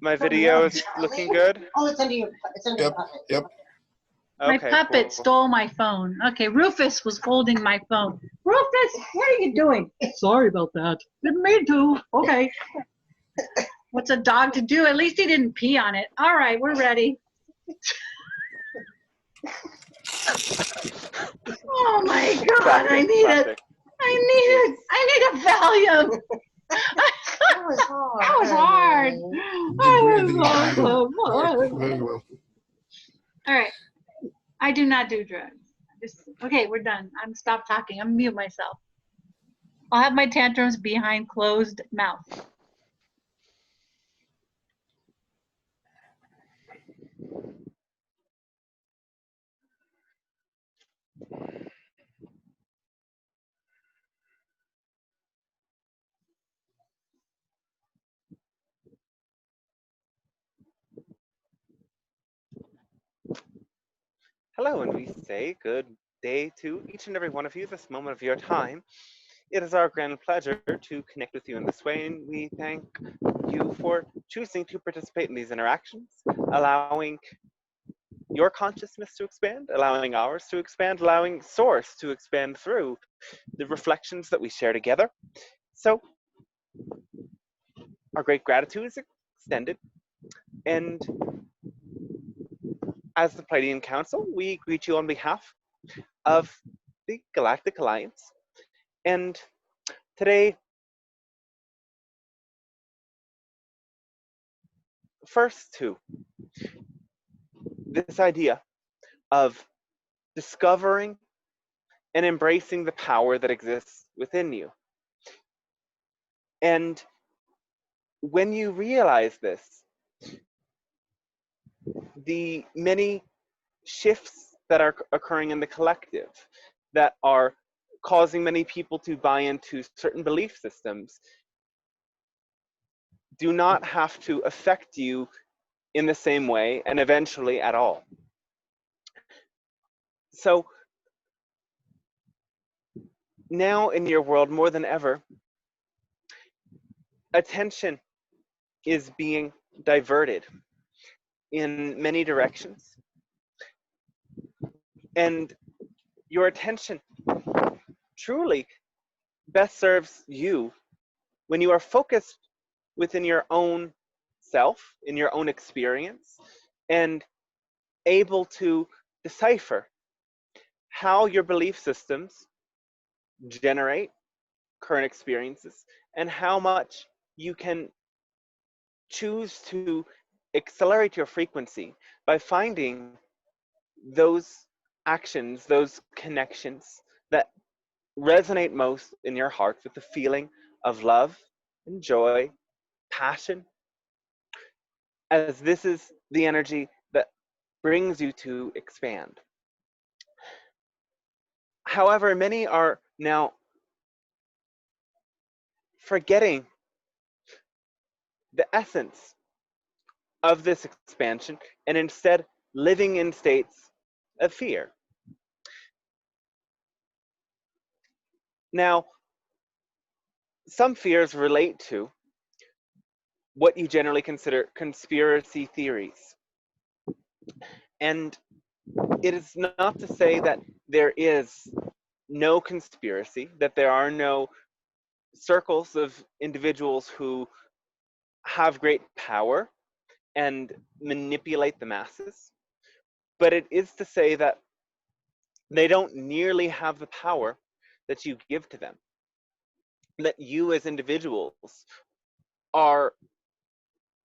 My video is looking good? Oh, it's under your Yep, yep. My Okay, puppet cool. stole my phone. Okay, Rufus was holding my phone. Rufus, what are you doing? Sorry about that. Didn't mean to. Okay. What's a dog to do? At least he didn't pee on it. All right, we're ready. Oh my God, I need it. I need a Valium. That was hard. That was hard. Good breathing. Very well. All right. I do not do drugs. Okay, we're done. I'm stop talking. I'm mute myself. I'll have my tantrums behind closed mouth. Hello, and we say good day to each and every one of you this moment of your time. It is our grand pleasure to connect with you in this way, and we thank you for choosing to participate in these interactions, allowing your consciousness to expand, allowing ours to expand, allowing Source to expand through the reflections that we share together. So, our great gratitude is extended, and as the Pleiadian Council, we greet you on behalf of the Galactic Alliance. And today, first to this idea of discovering and embracing the power that exists within you. And when you realize this, the many shifts that are occurring in the collective that are causing many people to buy into certain belief systems do not have to affect you in the same way and eventually at all. So now in your world more than ever, attention is being diverted in many directions. And your attention truly best serves you when you are focused within your own self, in your own experience, and able to decipher how your belief systems generate current experiences and how much you can choose to accelerate your frequency by finding those actions, those connections that resonate most in your heart with the feeling of love and joy, passion, as this is the energy that brings you to expand. However, many are now forgetting the essence of this expansion and instead living in states of fear. Now, some fears relate to what you generally consider conspiracy theories. And it is not to say that there is no conspiracy, that there are no circles of individuals who have great power and manipulate the masses, but it is to say that they don't nearly have the power that you give to them, that you as individuals are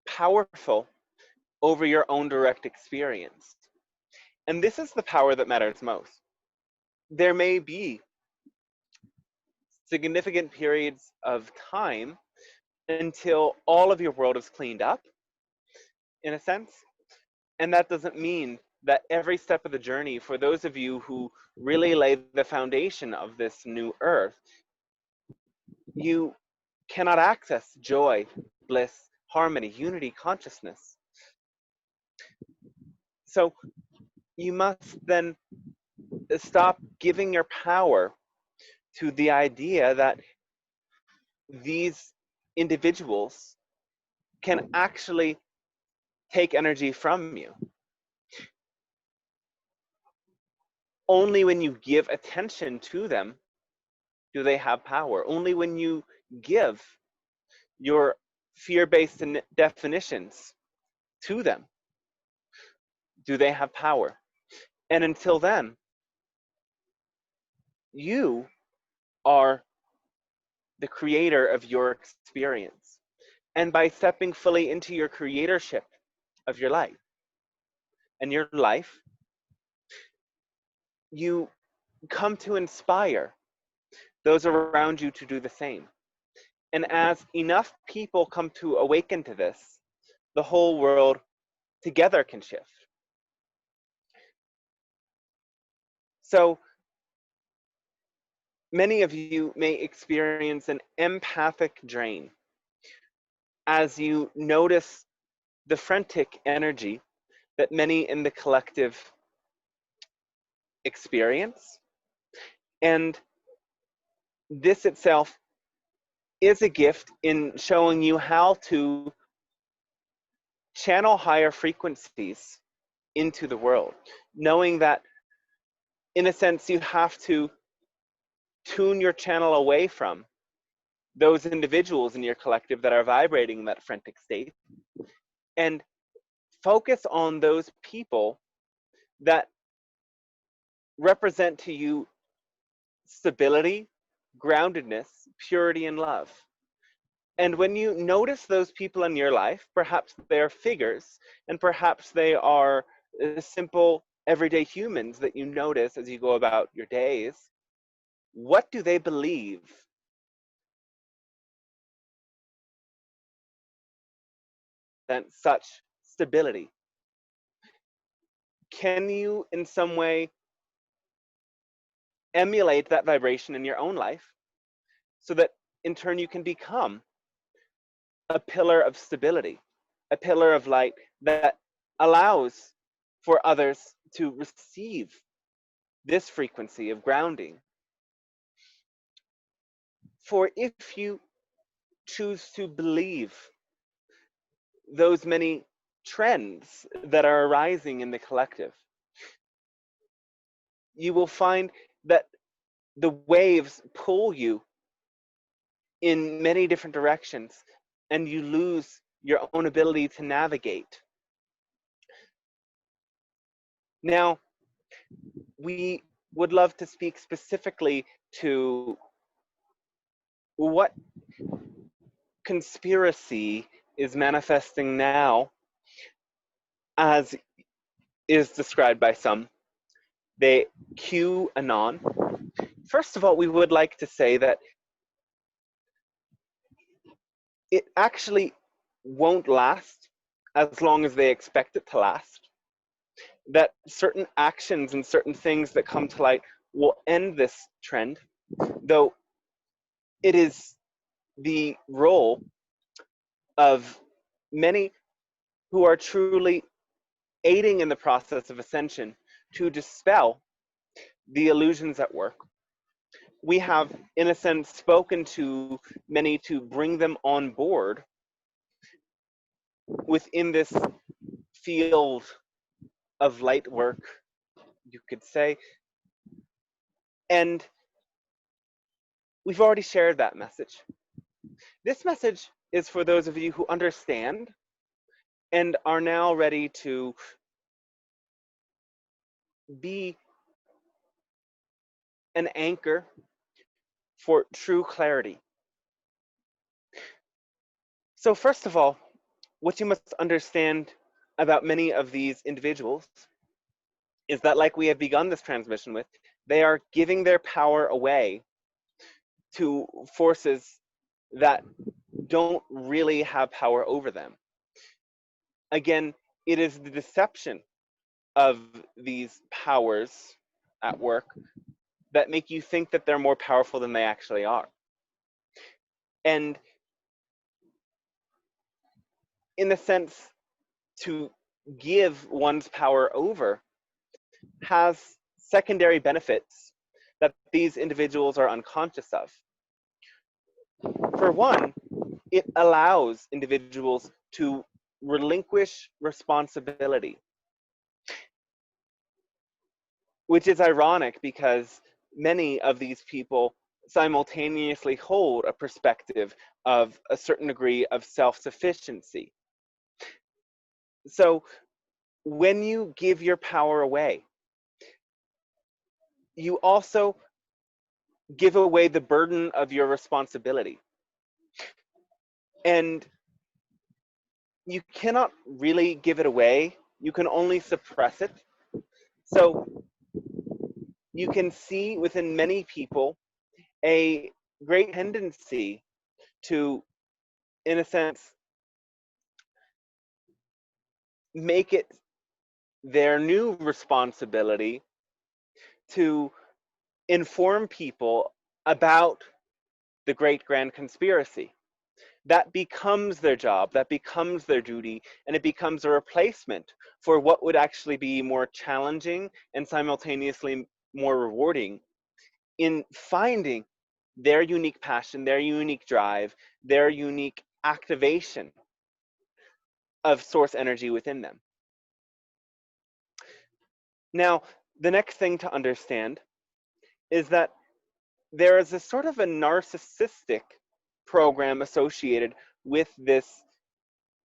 powerful over your own direct experience. And this is the power that matters most. There may be significant periods of time until all of your world is cleaned up, in a sense. And that doesn't mean that every step of the journey, for those of you who really lay the foundation of this new earth, you cannot access joy, bliss, harmony, unity, consciousness. So you must then stop giving your power to the idea that these individuals can actually take energy from you. Only when you give attention to them do they have power. Only when you give your fear-based definitions to them do they have power. And until then, you are the creator of your experience. And by stepping fully into your creatorship of your life and your life, you come to inspire those around you to do the same. And as enough people come to awaken to this, the whole world together can shift. So many of you may experience an empathic drain as you notice the frantic energy that many in the collective experience. And this itself is a gift in showing you how to channel higher frequencies into the world, knowing that in a sense you have to tune your channel away from those individuals in your collective that are vibrating in that frantic state and focus on those people that represent to you stability, groundedness, purity, and love. And when you notice those people in your life, perhaps they're figures, and perhaps they are simple everyday humans that you notice as you go about your days, what do they believe that such stability? Can you in some way emulate that vibration in your own life so that in turn you can become a pillar of stability, a pillar of light that allows for others to receive this frequency of grounding? For if you choose to believe those many trends that are arising in the collective, you will find that the waves pull you in many different directions and you lose your own ability to navigate. Now, we would love to speak specifically to what conspiracy is manifesting now as is described by some, the QAnon. First of all, we would like to say that it actually won't last as long as they expect it to last. That certain actions and certain things that come to light will end this trend, though it is the role of many who are truly aiding in the process of ascension to dispel the illusions at work. We have, in a sense, spoken to many to bring them on board within this field of light work, you could say. And we've already shared that message. This message is for those of you who understand and are now ready to be an anchor for true clarity. So first of all, what you must understand about many of these individuals is that, like we have begun this transmission with, they are giving their power away to forces that don't really have power over them. Again, it is the deception of these powers at work that make you think that they're more powerful than they actually are. And in the sense, to give one's power over has secondary benefits that these individuals are unconscious of. For one, it allows individuals to relinquish responsibility, which is ironic because many of these people simultaneously hold a perspective of a certain degree of self-sufficiency. So when you give your power away, you also give away the burden of your responsibility. And you cannot really give it away. You can only suppress it. So you can see within many people a great tendency to, in a sense, make it their new responsibility to inform people about the great grand conspiracy. That becomes their job, that becomes their duty, and it becomes a replacement for what would actually be more challenging and simultaneously more rewarding in finding their unique passion, their unique drive, their unique activation of source energy within them. Now, the next thing to understand is that there is a sort of a narcissistic program associated with this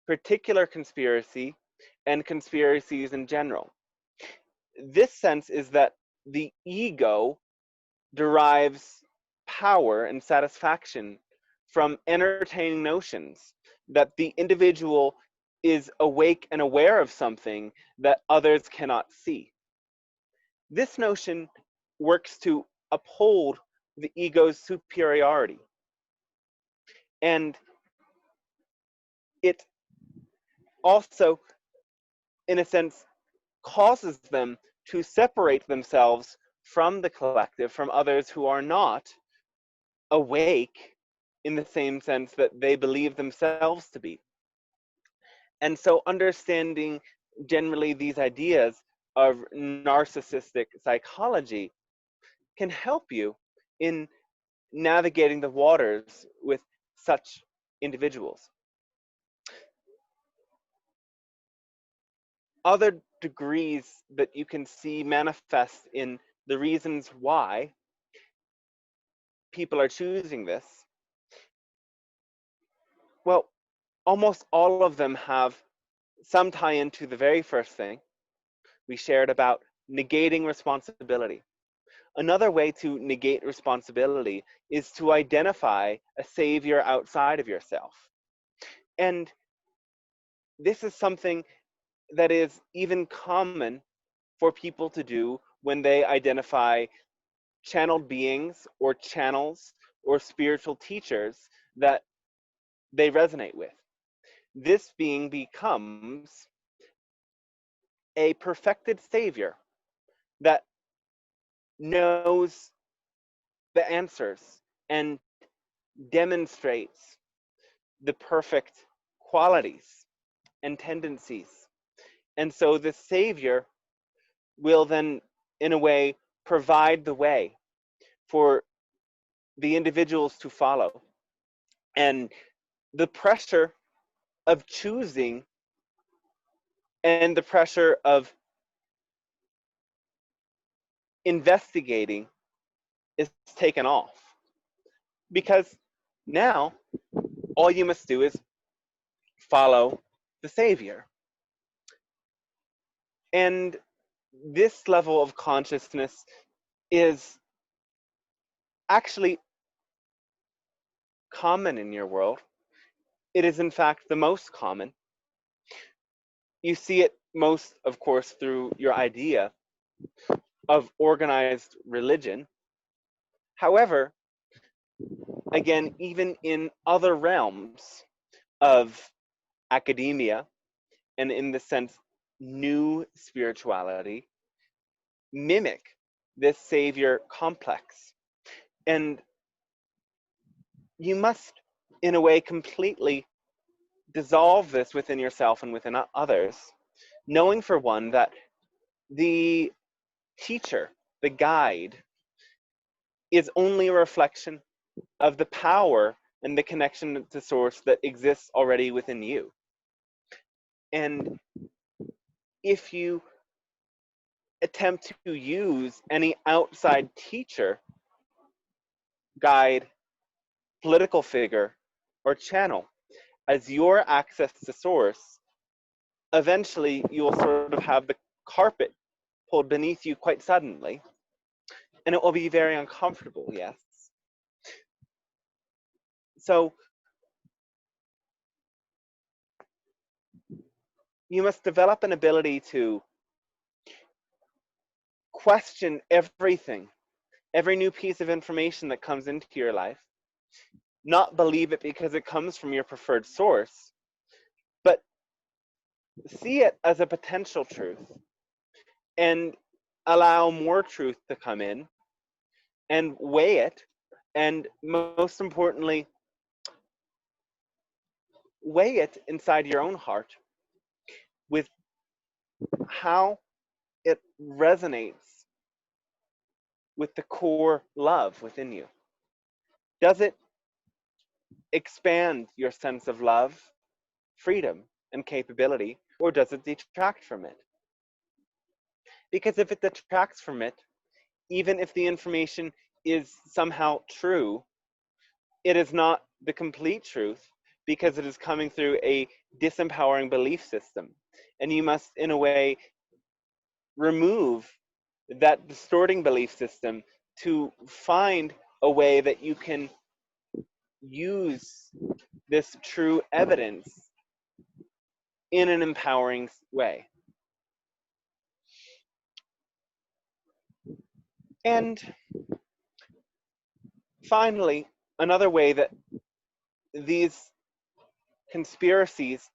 particular conspiracy and conspiracies in general. This sense is that the ego derives power and satisfaction from entertaining notions that the individual is awake and aware of something that others cannot see. This notion works to uphold the ego's superiority. And it also, in a sense, causes them to separate themselves from the collective, from others who are not awake in the same sense that they believe themselves to be. And so understanding generally these ideas of narcissistic psychology can help you in navigating the waters with such individuals. Other degrees that you can see manifest in the reasons why people are choosing this, well, almost all of them have some tie into the very first thing we shared about negating responsibility. Another way to negate responsibility is to identify a savior outside of yourself. And this is something that is even common for people to do when they identify channeled beings or channels or spiritual teachers that they resonate with. This being becomes a perfected savior that knows the answers and demonstrates the perfect qualities and tendencies. And so the savior will then, in a way, provide the way for the individuals to follow. And the pressure of choosing and the pressure of investigating is taken off. Because now all you must do is follow the savior. And this level of consciousness is actually common in your world. It is, in fact, the most common. You see it most, of course, through your idea of organized religion. However, again, even in other realms of academia, and in the sense, new spirituality, mimic this savior complex. And you must, in a way, completely dissolve this within yourself and within others, knowing, for one, that the teacher, the guide, is only a reflection of the power and the connection to source that exists already within you. And if you attempt to use any outside teacher, guide, political figure, or channel as your access to source, eventually you will sort of have the carpet pulled beneath you quite suddenly, and it will be very uncomfortable, yes. So you must develop an ability to question everything, every new piece of information that comes into your life, not believe it because it comes from your preferred source, but see it as a potential truth and allow more truth to come in and weigh it, and most importantly, weigh it inside your own heart with how it resonates with the core love within you. Does it expand your sense of love, freedom, and capability, or does it detract from it? Because if it detracts from it, even if the information is somehow true, it is not the complete truth because it is coming through a disempowering belief system. And you must, in a way, remove that distorting belief system to find a way that you can use this true evidence in an empowering way. And finally, another way that these conspiracies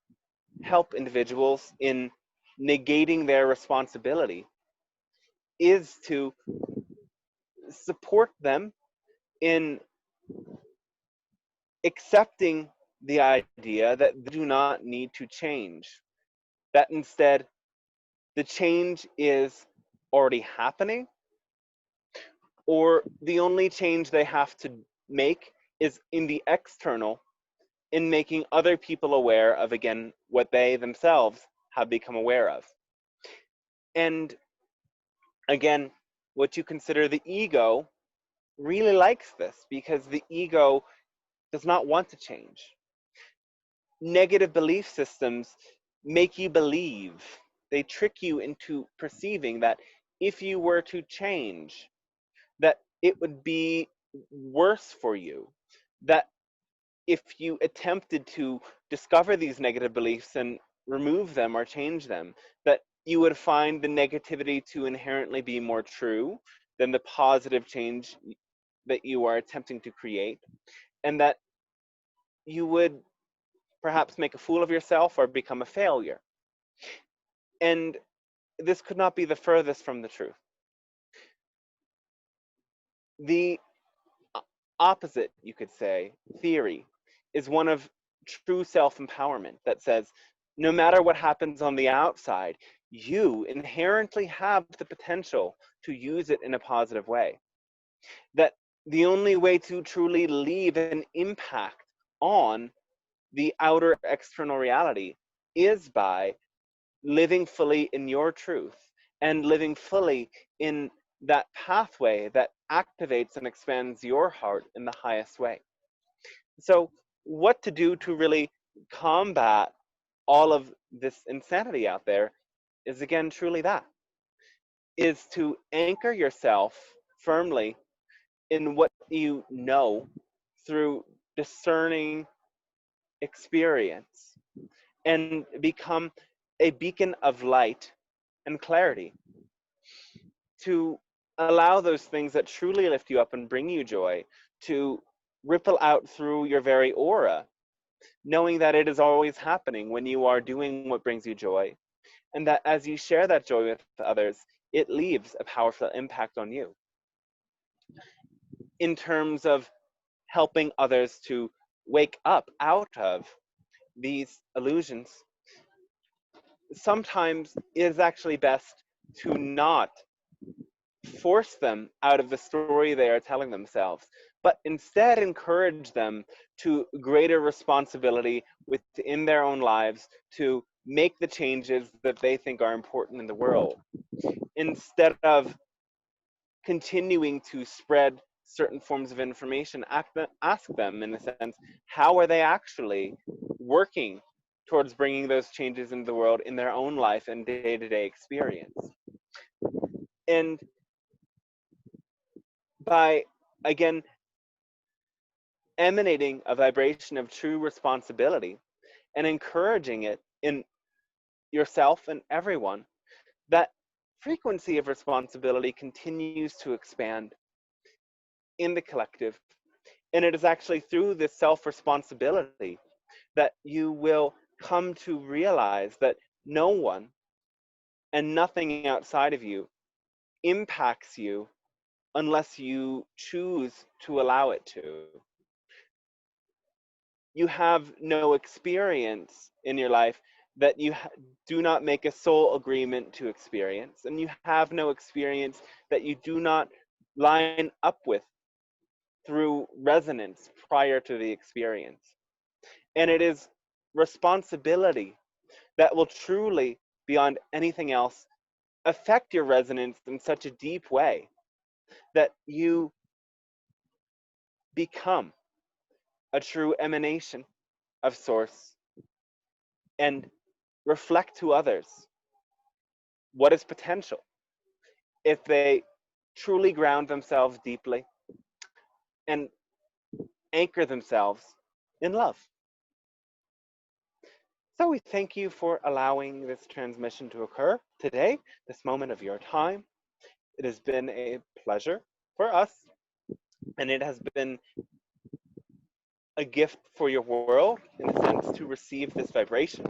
help individuals in negating their responsibility is to support them in accepting the idea that they do not need to change, that instead the change is already happening, or the only change they have to make is in the external, in making other people aware of, again, what they themselves have become aware of. And again, what you consider the ego really likes this, because the ego does not want to change. Negative belief systems make you believe, they trick you into perceiving that if you were to change, that it would be worse for you, that if you attempted to discover these negative beliefs and remove them or change them, that you would find the negativity to inherently be more true than the positive change that you are attempting to create, and that you would perhaps make a fool of yourself or become a failure. And this could not be the furthest from the truth. The opposite, you could say, theory is one of true self-empowerment that says, no matter what happens on the outside, you inherently have the potential to use it in a positive way. That the only way to truly leave an impact on the outer external reality is by living fully in your truth and living fully in that pathway that activates and expands your heart in the highest way. So what to do to really combat all of this insanity out there is, again, truly that, is to anchor yourself firmly in what you know through discerning experience and become a beacon of light and clarity, to allow those things that truly lift you up and bring you joy to ripple out through your very aura, knowing that it is always happening when you are doing what brings you joy, and that as you share that joy with others, it leaves a powerful impact on you. In terms of helping others to wake up out of these illusions, sometimes it is actually best to not force them out of the story they are telling themselves, but instead encourage them to greater responsibility within their own lives, to make the changes that they think are important in the world, instead of continuing to spread certain forms of information. Ask them, in a sense, how are they actually working towards bringing those changes into the world in their own life and day-to-day experience. And by, again, emanating a vibration of true responsibility and encouraging it in yourself and everyone, that frequency of responsibility continues to expand in the collective. And it is actually through this self-responsibility that you will come to realize that no one and nothing outside of you impacts you unless you choose to allow it to. You have no experience in your life that you do not make a soul agreement to experience, and you have no experience that you do not line up with through resonance prior to the experience. And it is responsibility that will truly, beyond anything else, affect your resonance in such a deep way that you become a true emanation of Source and reflect to others what is potential if they truly ground themselves deeply and anchor themselves in love. So we thank you for allowing this transmission to occur today, this moment of your time. It has been a pleasure for us, and it has been a gift for your world, in a sense, to receive this vibration.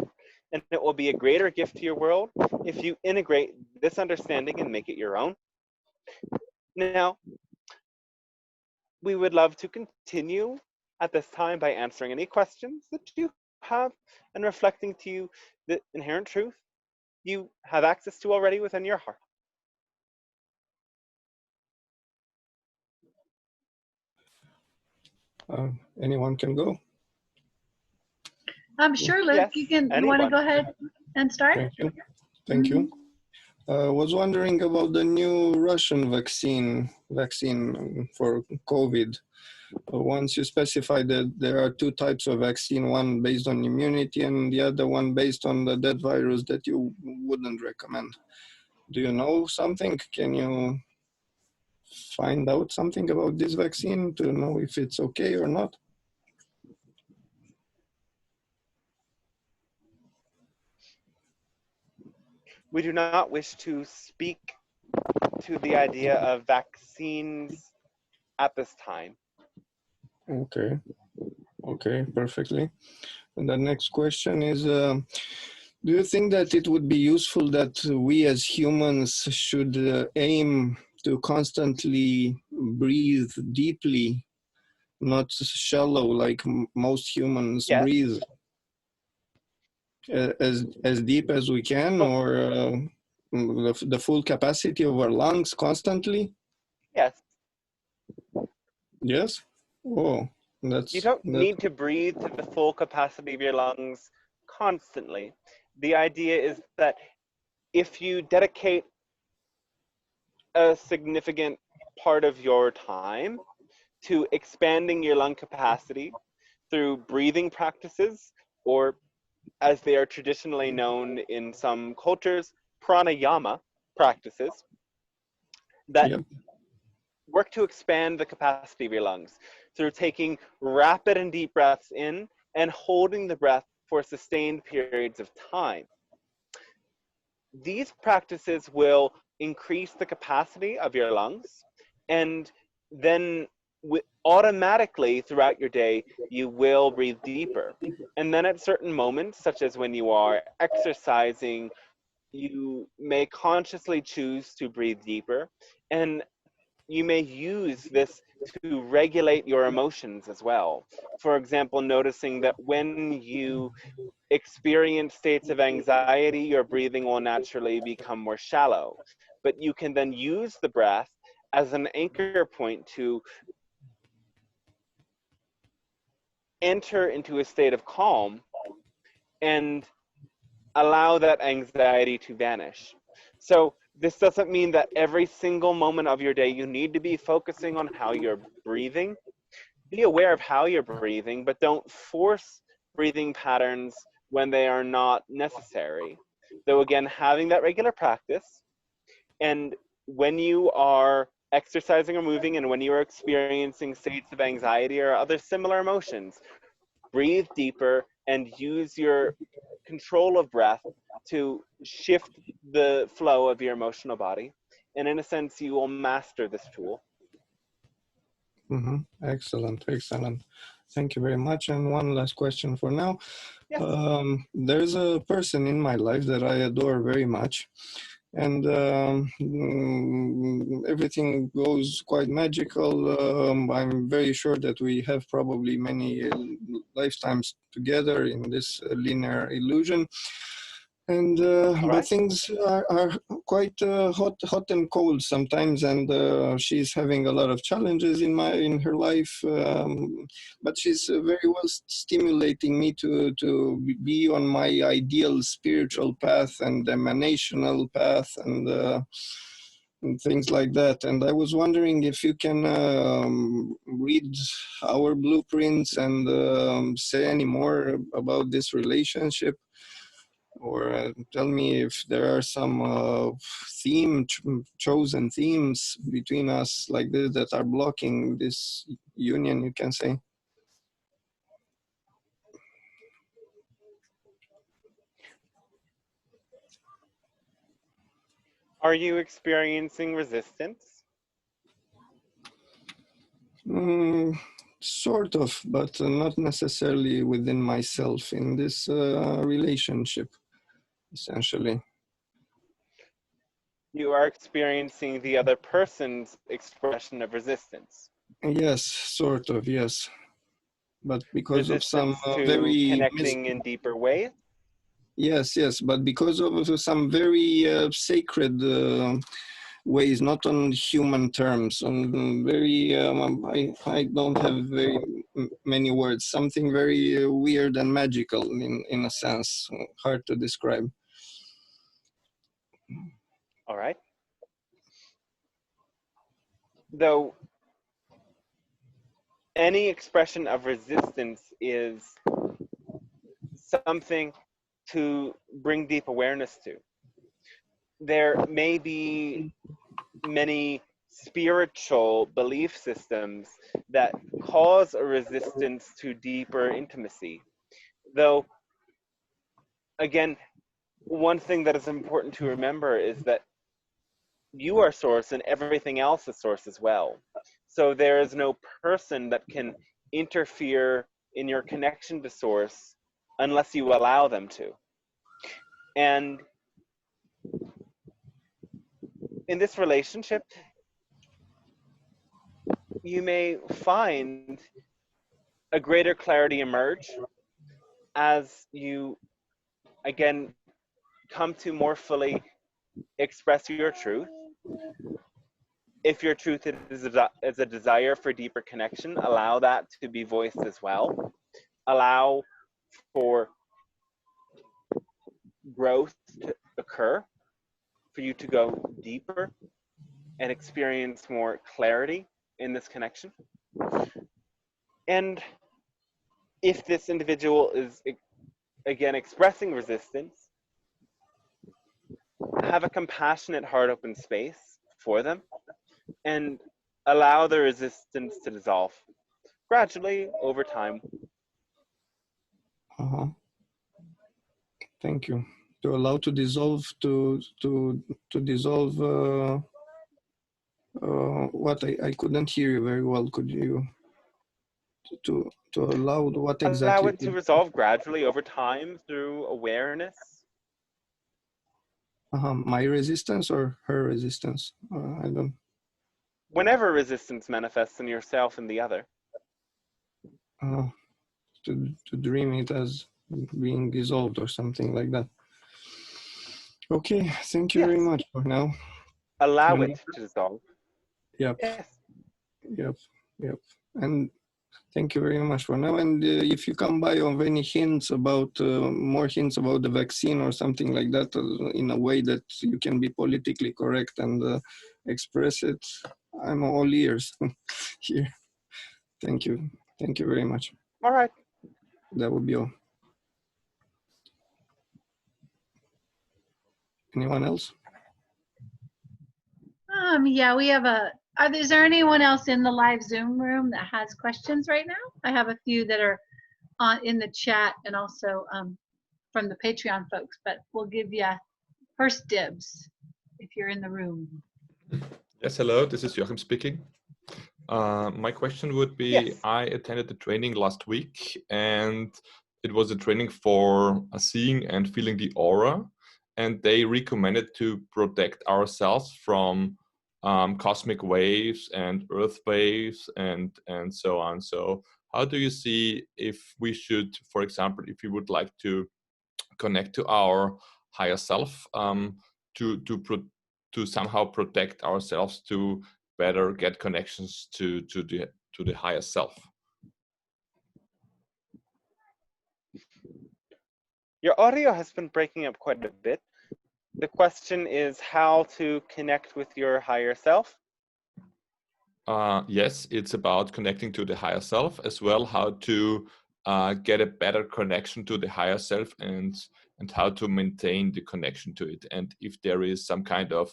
And it will be a greater gift to your world if you integrate this understanding and make it your own. Now, we would love to continue at this time by answering any questions that you have and reflecting to you the inherent truth you have access to already within your heart. Anyone can go. Sure, Luke, Yes, you want to go ahead and start? Thank you. Thank you. Was wondering about the new Russian vaccine for COVID. Once you specified that there are two types of vaccine, one based on immunity and the other one based on the dead virus that you wouldn't recommend. Do you know something? Can you find out something about this vaccine to know if it's okay or not? We do not wish to speak to the idea of vaccines at this time. Okay. Okay, perfectly. And the next question is, do you think that it would be useful that we as humans should aim to constantly breathe deeply, not shallow like most humans Yes. breathe, as deep as we can, or the full capacity of our lungs constantly? Yes. Yes? Oh, You don't need to breathe to the full capacity of your lungs constantly. The idea is that if you dedicate a significant part of your time to expanding your lung capacity through breathing practices, or as they are traditionally known in some cultures, pranayama practices, that Yep. work to expand the capacity of your lungs through taking rapid and deep breaths in and holding the breath for sustained periods of time. These practices will increase the capacity of your lungs, and then automatically throughout your day, you will breathe deeper. And then at certain moments, such as when you are exercising, you may consciously choose to breathe deeper, and you may use this to regulate your emotions as well. For example, noticing that when you experience states of anxiety, your breathing will naturally become more shallow. But you can then use the breath as an anchor point to enter into a state of calm and allow that anxiety to vanish. So this doesn't mean that every single moment of your day you need to be focusing on how you're breathing. Be aware of how you're breathing, but don't force breathing patterns when they are not necessary. Though again, having that regular practice, and when you are exercising or moving and when you are experiencing states of anxiety or other similar emotions, breathe deeper and use your control of breath to shift the flow of your emotional body. And in a sense, you will master this tool. Excellent, excellent. Thank you very much. And one last question for now. Yes. There's a person in my life that I adore very much, and everything goes quite magical. I'm very sure that we have probably many lifetimes together in this linear illusion. And but right. things are quite hot and cold sometimes, and she's having a lot of challenges in her life. But she's very well stimulating me to be on my ideal spiritual path and emanational path and things like that. And I was wondering if you can read our blueprints and say any more about this relationship, or tell me if there are some chosen themes between us like this that are blocking this union, you can say. Are you experiencing resistance? Sort of, but not necessarily within myself in this relationship, essentially. You are experiencing the other person's expression of resistance. Yes, sort of, yes. But because of some Resistance to very connecting in deeper ways? yes, but because of some very sacred ways, not on human terms, on very, I don't have very many words, something very weird and magical in a sense, hard to describe. All right. Though any expression of resistance is something to bring deep awareness to. There may be many spiritual belief systems that cause a resistance to deeper intimacy. Though, again, one thing that is important to remember is that you are source and everything else is source as well. So there is no person that can interfere in your connection to source unless you allow them to. And in this relationship, you may find a greater clarity emerge as you, again, come to more fully express your truth. If your truth is a desire for deeper connection, allow that to be voiced as well. Allow for growth to occur, for you to go deeper and experience more clarity in this connection. And if this individual is, again, expressing resistance, have a compassionate heart open space for them and allow the resistance to dissolve gradually over time. Thank you. To allow to dissolve, to dissolve. What I couldn't hear you very well. Could you to allow what exactly? Allow it to resolve gradually over time through awareness. My resistance or her resistance? I don't. Whenever resistance manifests in yourself and the other. To dream it as being dissolved or something like that. Okay, thank you very much for now. Allow it to dissolve. Yep. Yes. Yep. And Thank you very much for now. And if you come by of any hints about, more hints about the vaccine or something like that, in a way that you can be politically correct and express it, I'm all ears here. Thank you. Thank you very much. All right. That would be all. Anyone else? Yeah, we have is there anyone else in the live Zoom room that has questions right now? I have a few that are in the chat and also from the Patreon folks, but we'll give you first dibs if you're in the room. Yes, hello, this is Joachim speaking. My question would be, Yes. I attended the training last week and it was a training for seeing and feeling the aura, and they recommended to protect ourselves from cosmic waves and earth waves and so on. So how do you see if we should, for example, if we would like to connect to our higher self, to somehow protect ourselves to better get connections to the higher self? Your audio has been breaking up quite a bit. The question is how to connect with your higher self. Yes, it's about connecting to the higher self, as well how to get a better connection to the higher self, and how to maintain the connection to it, and if there is some kind of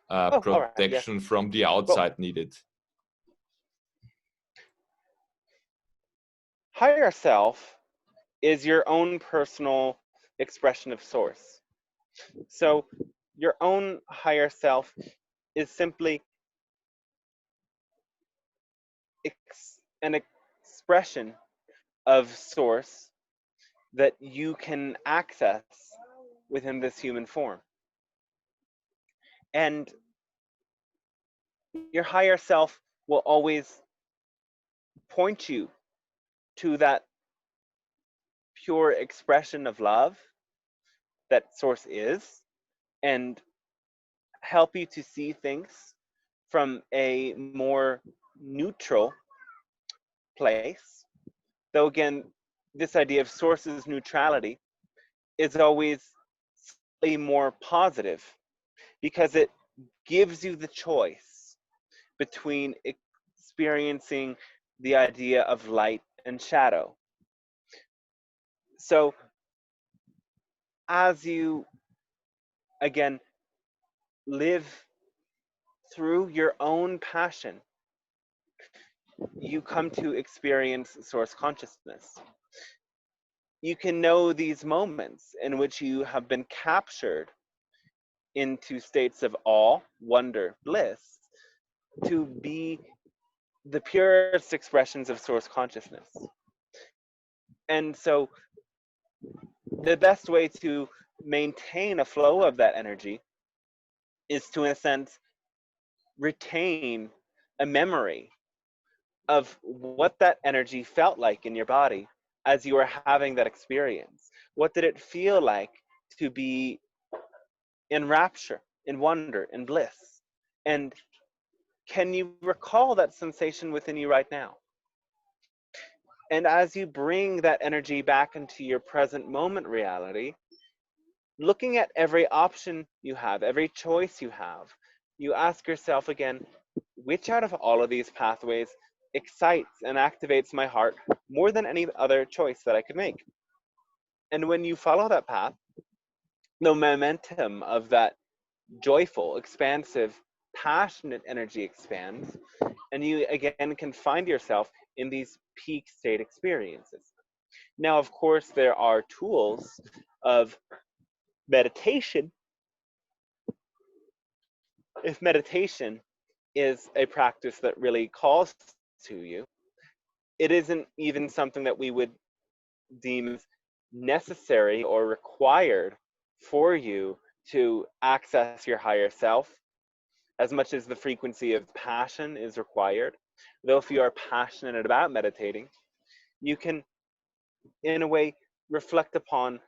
All right, yes. protection from the outside needed. Higher self is your own personal expression of source. So your own higher self is simply an expression of source that you can access within this human form. And your higher self will always point you to that pure expression of love that source is, and help you to see things from a more neutral place. Though again, this idea of source's neutrality is always slightly more positive, because it gives you the choice between experiencing the idea of light and shadow. So as you, again, live through your own passion, you come to experience source consciousness. You can know these moments in which you have been captured into states of awe, wonder, bliss, to be the purest expressions of source consciousness. And so the best way to maintain a flow of that energy is to, in a sense, retain a memory of what that energy felt like in your body as you were having that experience. What did it feel like to be in rapture, in wonder, in bliss? And can you recall that sensation within you right now? And as you bring that energy back into your present moment reality, looking at every option you have, every choice you have, you ask yourself again, which out of all of these pathways excites and activates my heart more than any other choice that I could make? And when you follow that path, the momentum of that joyful, expansive, passionate energy expands, and you again can find yourself in these peak state experiences. Now, of course, there are tools of meditation. If meditation is a practice that really calls to you, it isn't even something that we would deem necessary or required for you to access your higher self, as much as the frequency of passion is required. Though if you are passionate about meditating, you can, in a way, reflect upon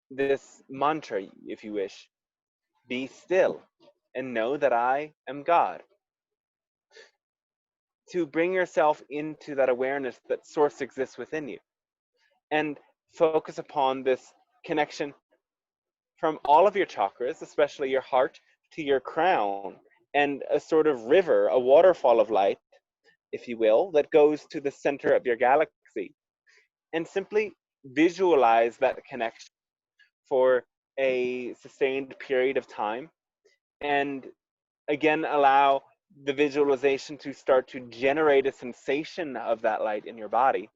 this mantra, if you wish. Be still and know that I am God. to bring yourself into that awareness that source exists within you, and focus upon this connection from all of your chakras, especially your heart, to your crown, and a sort of river, a waterfall of light, if you will, that goes to the center of your galaxy. And simply visualize that connection for a sustained period of time. And again, allow the visualization to start to generate a sensation of that light in your body.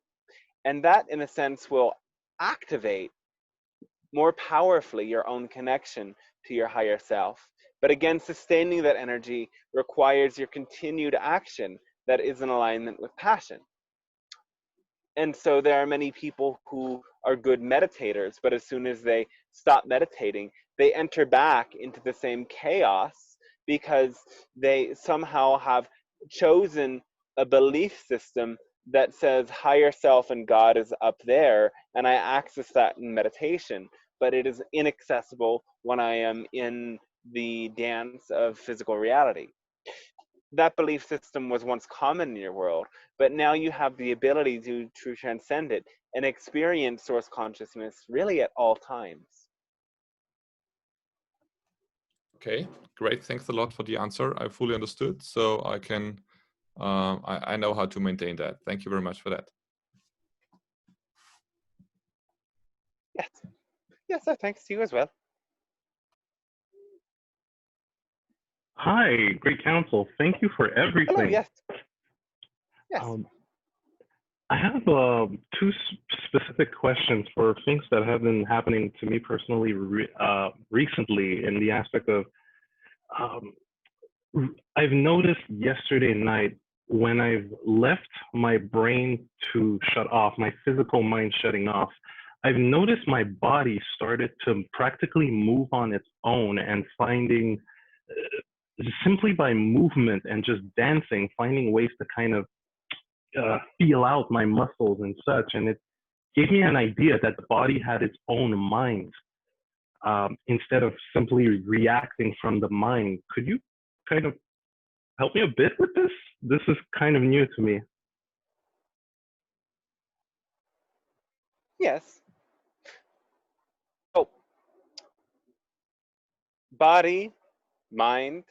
And that, in a sense, will activate more powerfully your own connection to your higher self. But again, sustaining that energy requires your continued action that is in alignment with passion. And so there are many people who are good meditators, but as soon as they stop meditating, they enter back into the same chaos because they somehow have chosen a belief system that says higher self and God is up there, and I access that in meditation, but it is inaccessible when I am in the dance of physical reality. That belief system was once common in your world, but now you have the ability to transcend it and experience source consciousness really at all times. Okay, great. Thanks a lot for the answer. I fully understood, so I can, I know how to maintain that. Thank you very much for that. Yes, yes, thanks to you as well. Hi, great counsel. Thank you for everything. Hello, yes. Yes. I have two specific questions for things that have been happening to me personally recently in the aspect of, I've noticed yesterday night when I've left my brain to shut off, my physical mind shutting off, I've noticed my body started to practically move on its own and finding, simply by movement and just dancing, finding ways to kind of feel out my muscles and such. And it gave me an idea that the body had its own mind instead of simply reacting from the mind. Could you kind of help me a bit with this? This is kind of new to me. Yes. Oh, body, mind,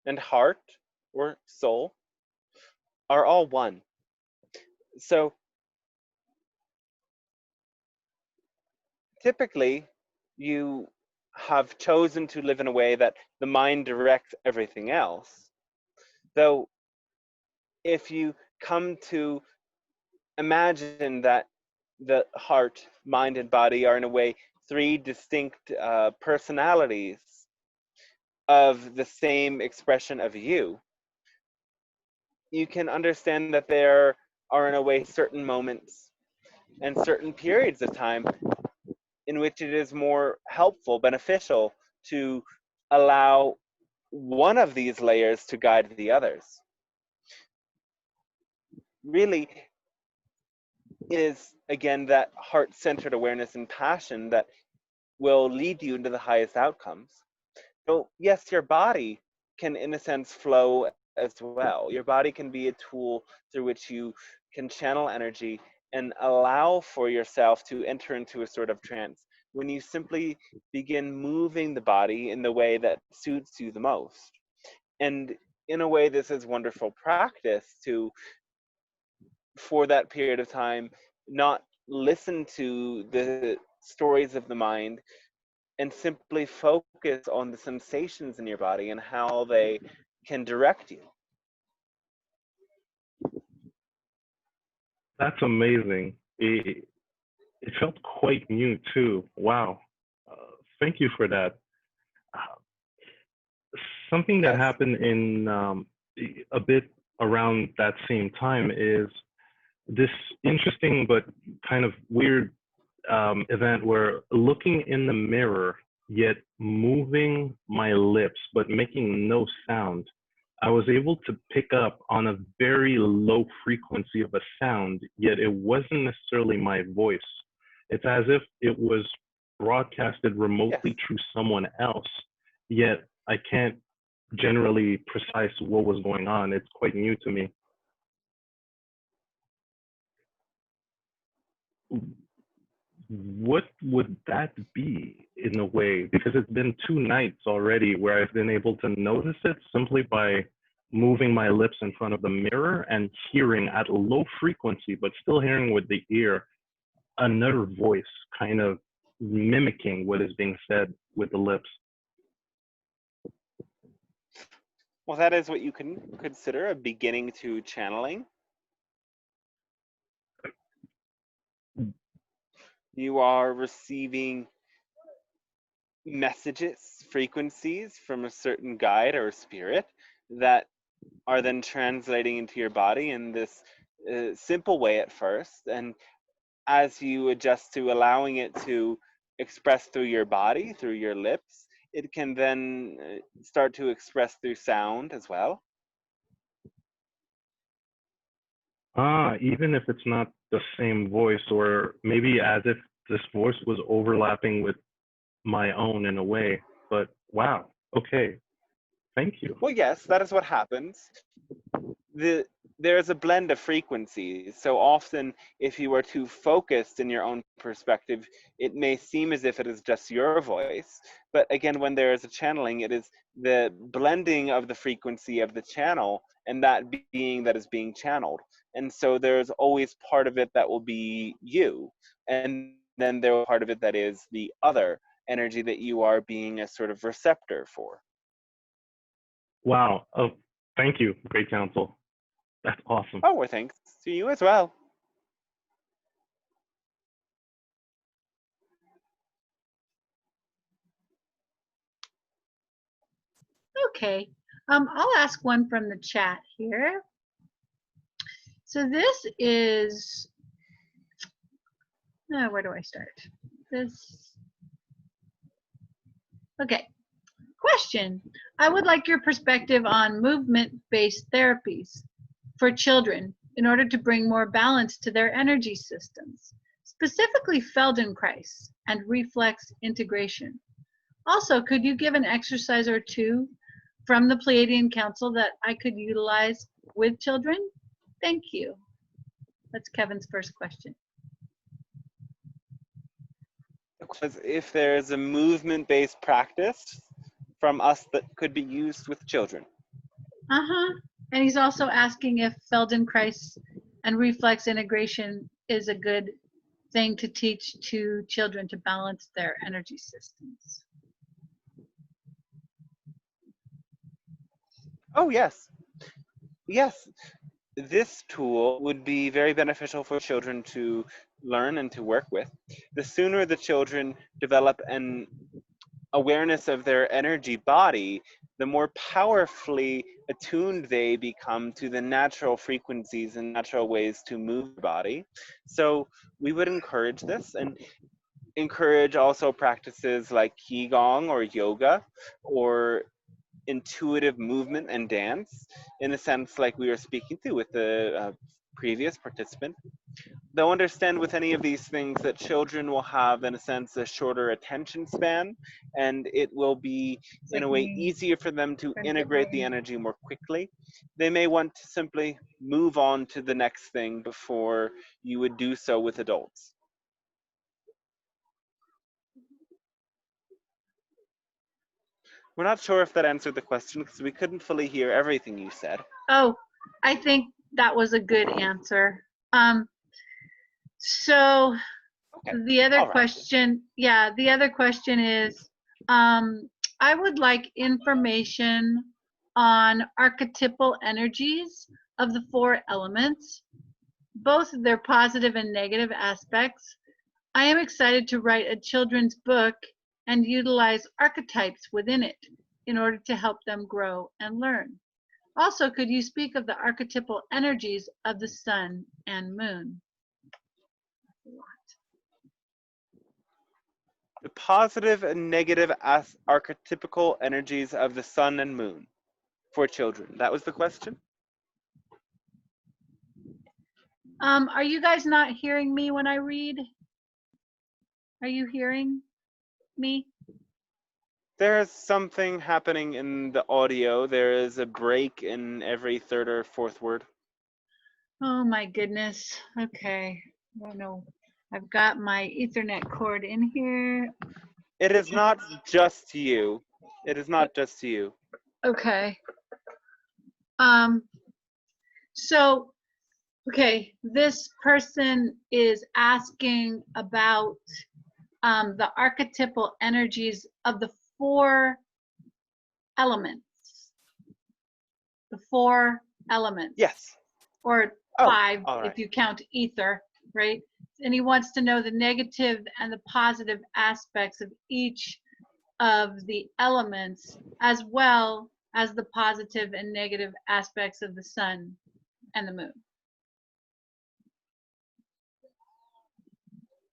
and heart or soul are all one. So typically you have chosen to live in a way that the mind directs everything else. Though if you come to imagine that the heart, mind, and body are in a way three distinct personalities of the same expression of you, you can understand that there are in a way certain moments and certain periods of time in which it is more helpful, beneficial to allow one of these layers to guide the others. Really, it is, again, that heart-centered awareness and passion that will lead you into the highest outcomes. So yes, your body can, in a sense, flow as well. Your body can be a tool through which you can channel energy and allow for yourself to enter into a sort of trance when you simply begin moving the body in the way that suits you the most. And in a way, this is wonderful practice to, for that period of time, not listen to the stories of the mind and simply focus on the sensations in your body and how they can direct you. That's amazing. It felt quite new too. Wow. Thank you for that. Something that Yes. happened in a bit around that same time is this interesting but kind of weird event where looking in the mirror, yet moving my lips, but making no sound, I was able to pick up on a very low frequency of a sound, yet it wasn't necessarily my voice. It's as if it was broadcasted remotely through someone else, yet I can't generally precise what was going on. It's quite new to me. what would that be in a way? Because it's been 2 nights already where I've been able to notice it simply by moving my lips in front of the mirror and hearing at a low frequency, but still hearing with the ear, another voice kind of mimicking what is being said with the lips. Well, that is what you can consider a beginning to channeling. You are receiving messages, frequencies from a certain guide or spirit that are then translating into your body in this simple way at first. And as you adjust to allowing it to express through your body, through your lips, it can then start to express through sound as well. Even if it's not the same voice, or maybe as if this voice was overlapping with my own in a way. But wow, okay, thank you. Well, yes, that is what happens. There's a blend of frequencies. So often, if you are too focused in your own perspective, it may seem as if it is just your voice. But again, when there is a channeling, it is the blending of the frequency of the channel and that being that is being channeled. And so there's always part of it that will be you. And then there will be part of it that is the other energy that you are being a sort of receptor for. Wow. Oh, thank you. Great counsel. That's awesome. Oh, well, thanks to you as well. Okay, I'll ask one from the chat here. So this is, where do I start? This, okay. Question, I would like your perspective on movement-based therapies for children in order to bring more balance to their energy systems, specifically Feldenkrais and reflex integration. Also, could you give an exercise or two from the Pleiadian Council that I could utilize with children? Thank you. That's Kevin's first question. Because if there's a movement-based practice from us that could be used with children. And he's also asking if Feldenkrais and reflex integration is a good thing to teach to children to balance their energy systems. Oh, yes. Yes. This tool would be very beneficial for children to learn and to work with. The sooner the children develop an awareness of their energy body, the more powerfully attuned they become to the natural frequencies and natural ways to move the body. So we would encourage this and encourage also practices like Qigong or yoga or intuitive movement and dance, in a sense like we were speaking to with the previous participant. They'll understand with any of these things that children will have, in a sense, a shorter attention span, and it will be, in a way, easier for them to integrate the energy more quickly. They may want to simply move on to the next thing before you would do so with adults. We're not sure if that answered the question because we couldn't fully hear everything you said. Oh, I think that was a good answer. So okay. The other question, the other question is, I would like information on archetypal energies of the 4 elements, both their positive and negative aspects. I am excited to write a children's book and utilize archetypes within it in order to help them grow and learn. Also, could you speak of the archetypal energies of the sun and moon? The positive and negative archetypical energies of the sun and moon for children. That was the question? Are you guys not hearing me when I read? Are you hearing me? There's something happening in the audio. There is a break in every 3rd or 4th word. Oh my goodness. Okay. I don't know. I've got my Ethernet cord in here. It is not just you. It is not just you. Okay. So, okay, this person is asking about the archetypal energies of the 4 elements. The 4 elements. Yes. Or Oh, 5 all right. if you count ether, right? And he wants to know the negative and the positive aspects of each of the elements, as well as the positive and negative aspects of the sun and the moon.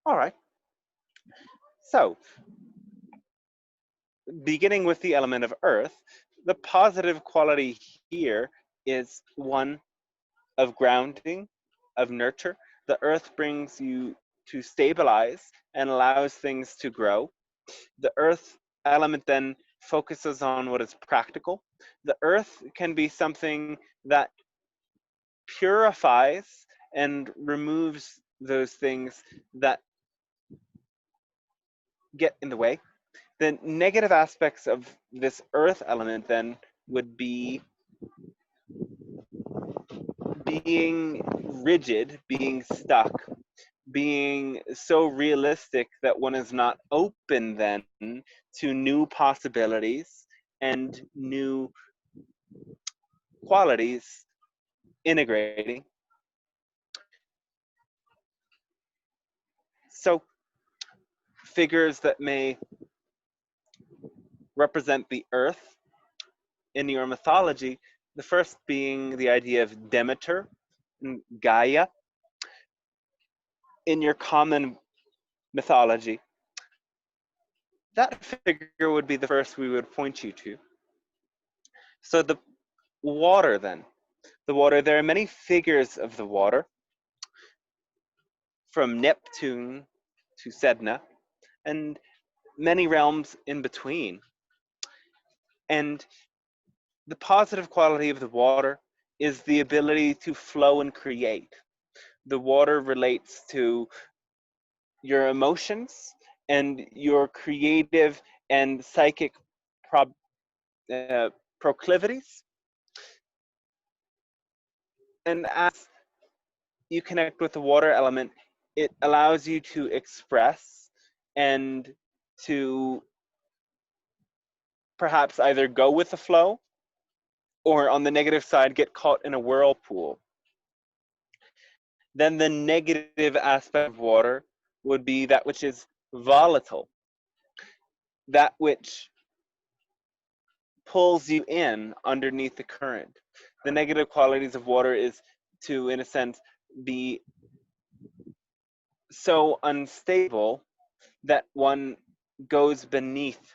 All right. So, beginning with the element of earth, the positive quality here is one of grounding, of nurture. The earth brings you to stabilize and allows things to grow. The earth element then focuses on what is practical. The earth can be something that purifies and removes those things that get in the way. The negative aspects of this earth element then would be being rigid, being stuck, being so realistic that one is not open then to new possibilities and new qualities integrating. So figures that may represent the earth in your mythology, the first being the idea of Demeter and Gaia. In your common mythology, that figure would be the first we would point you to. So the water then, the water, there are many figures of the water, from Neptune to Sedna, and many realms in between. And the positive quality of the water is the ability to flow and create. The water relates to your emotions and your creative and psychic proclivities. And as you connect with the water element, it allows you to express and to perhaps either go with the flow or on the negative side get caught in a whirlpool. Then the negative aspect of water would be that which is volatile, that which pulls you in underneath the current. The negative qualities of water is to, in a sense, be so unstable that one goes beneath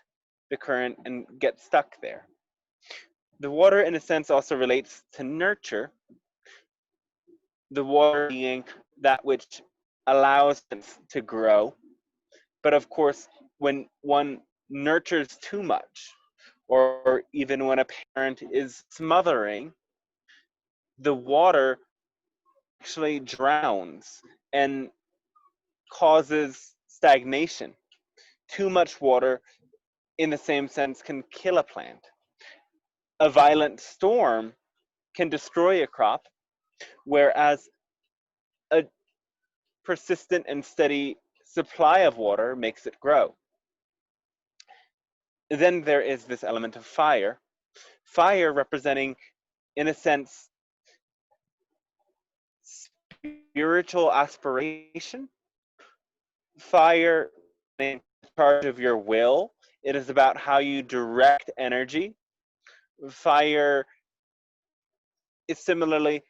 the current and gets stuck there. The water, in a sense, also relates to nurture, the water being that which allows it to grow. But of course, when one nurtures too much, or even when a parent is smothering, the water actually drowns and causes stagnation. Too much water, in the same sense, can kill a plant. A violent storm can destroy a crop, whereas a persistent and steady supply of water makes it grow. Then there is this element of fire. Fire representing, in a sense, spiritual aspiration. Fire in charge of your will. It is about how you direct energy. Fire is similarly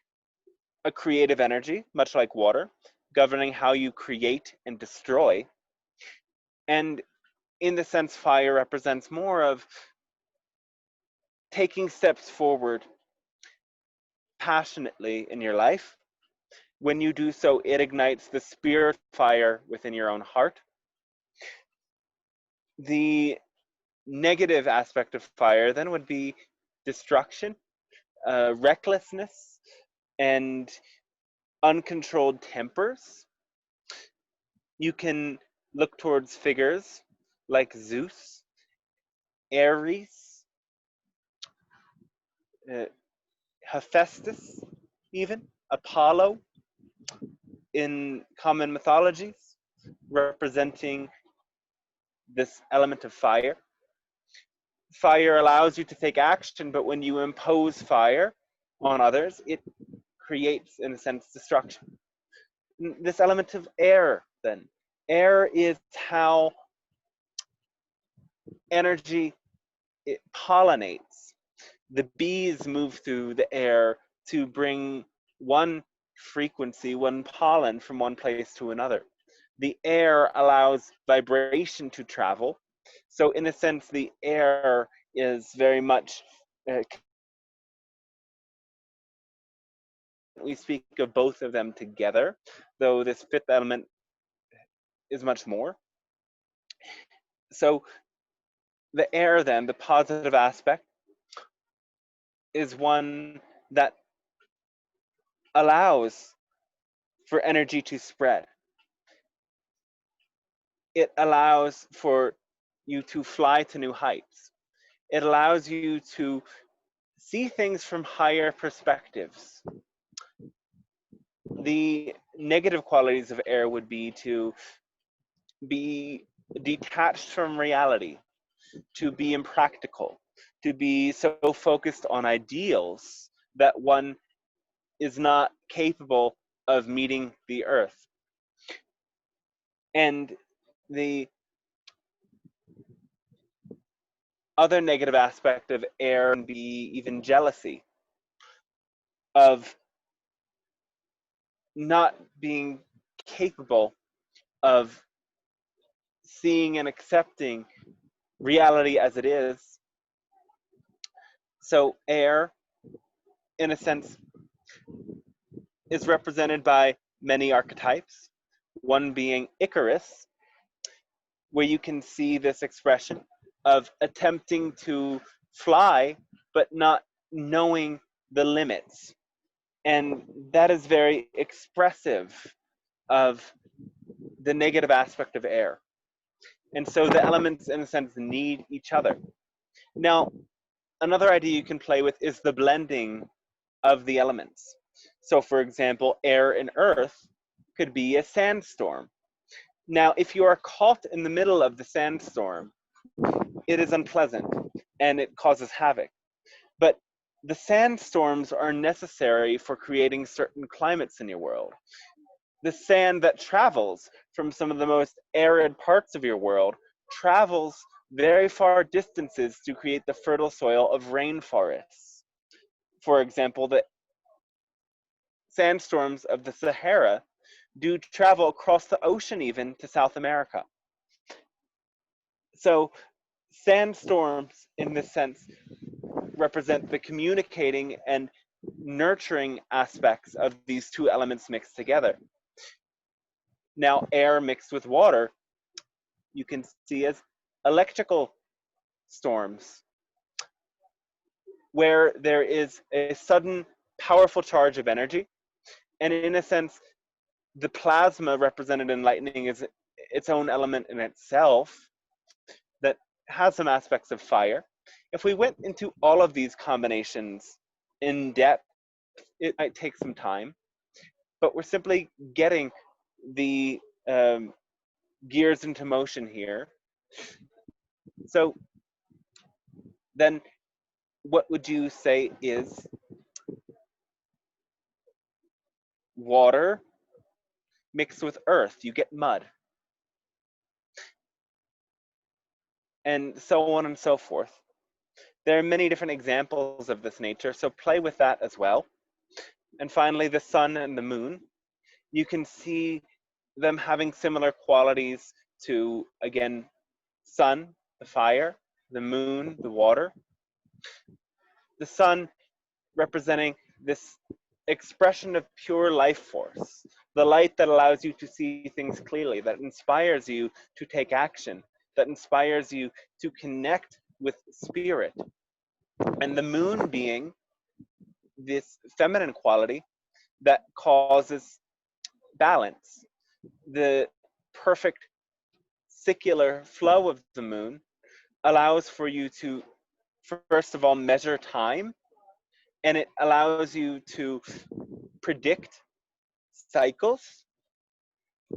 a creative energy, much like water, governing how you create and destroy. And in the sense, fire represents more of taking steps forward passionately in your life. When you do so, it ignites the spirit fire within your own heart. The negative aspect of fire then would be destruction, recklessness, and uncontrolled tempers. You can look towards figures like Zeus, Ares, Hephaestus, even Apollo in common mythologies, representing this element of fire. Fire allows you to take action, but when you impose fire on others, it creates, in a sense, destruction. This element of air, then. Air is how energy, it pollinates. The bees move through the air to bring one frequency, one pollen from one place to another. The air allows vibration to travel. So in a sense, the air is very much, we speak of both of them together, though this fifth element is much more. So the air then, the positive aspect, is one that allows for energy to spread. It allows for you to fly to new heights. It allows you to see things from higher perspectives. The negative qualities of air would be to be detached from reality, to be impractical, to be so focused on ideals that one is not capable of meeting the earth. And the other negative aspect of air can be even jealousy, of not being capable of seeing and accepting reality as it is. So air, in a sense, is represented by many archetypes, one being Icarus, where you can see this expression of attempting to fly, but not knowing the limits. And that is very expressive of the negative aspect of air. And so the elements, in a sense, need each other. Now, another idea you can play with is the blending of the elements. So, for example, air and earth could be a sandstorm. Now, if you are caught in the middle of the sandstorm, it is unpleasant and it causes havoc. But the sandstorms are necessary for creating certain climates in your world. The sand that travels from some of the most arid parts of your world travels very far distances to create the fertile soil of rainforests. For example, the sandstorms of the Sahara do travel across the ocean even to South America. So sandstorms, in this sense, represent the communicating and nurturing aspects of these two elements mixed together. Now, air mixed with water, you can see as electrical storms, where there is a sudden powerful charge of energy. And in a sense, the plasma represented in lightning is its own element in itself that has some aspects of fire. If we went into all of these combinations in depth, it might take some time, but we're simply getting the gears into motion here. So then what would you say is water mixed with earth? You get mud. And so on and so forth. There are many different examples of this nature, so play with that as well. And finally, the sun and the moon. You can see them having similar qualities to, again, sun, the fire, the moon, the water. The sun representing this expression of pure life force, the light that allows you to see things clearly, that inspires you to take action, that inspires you to connect with spirit. And the moon being this feminine quality that causes balance, the perfect circular flow of the moon allows for you to, first of all, measure time, and it allows you to predict cycles,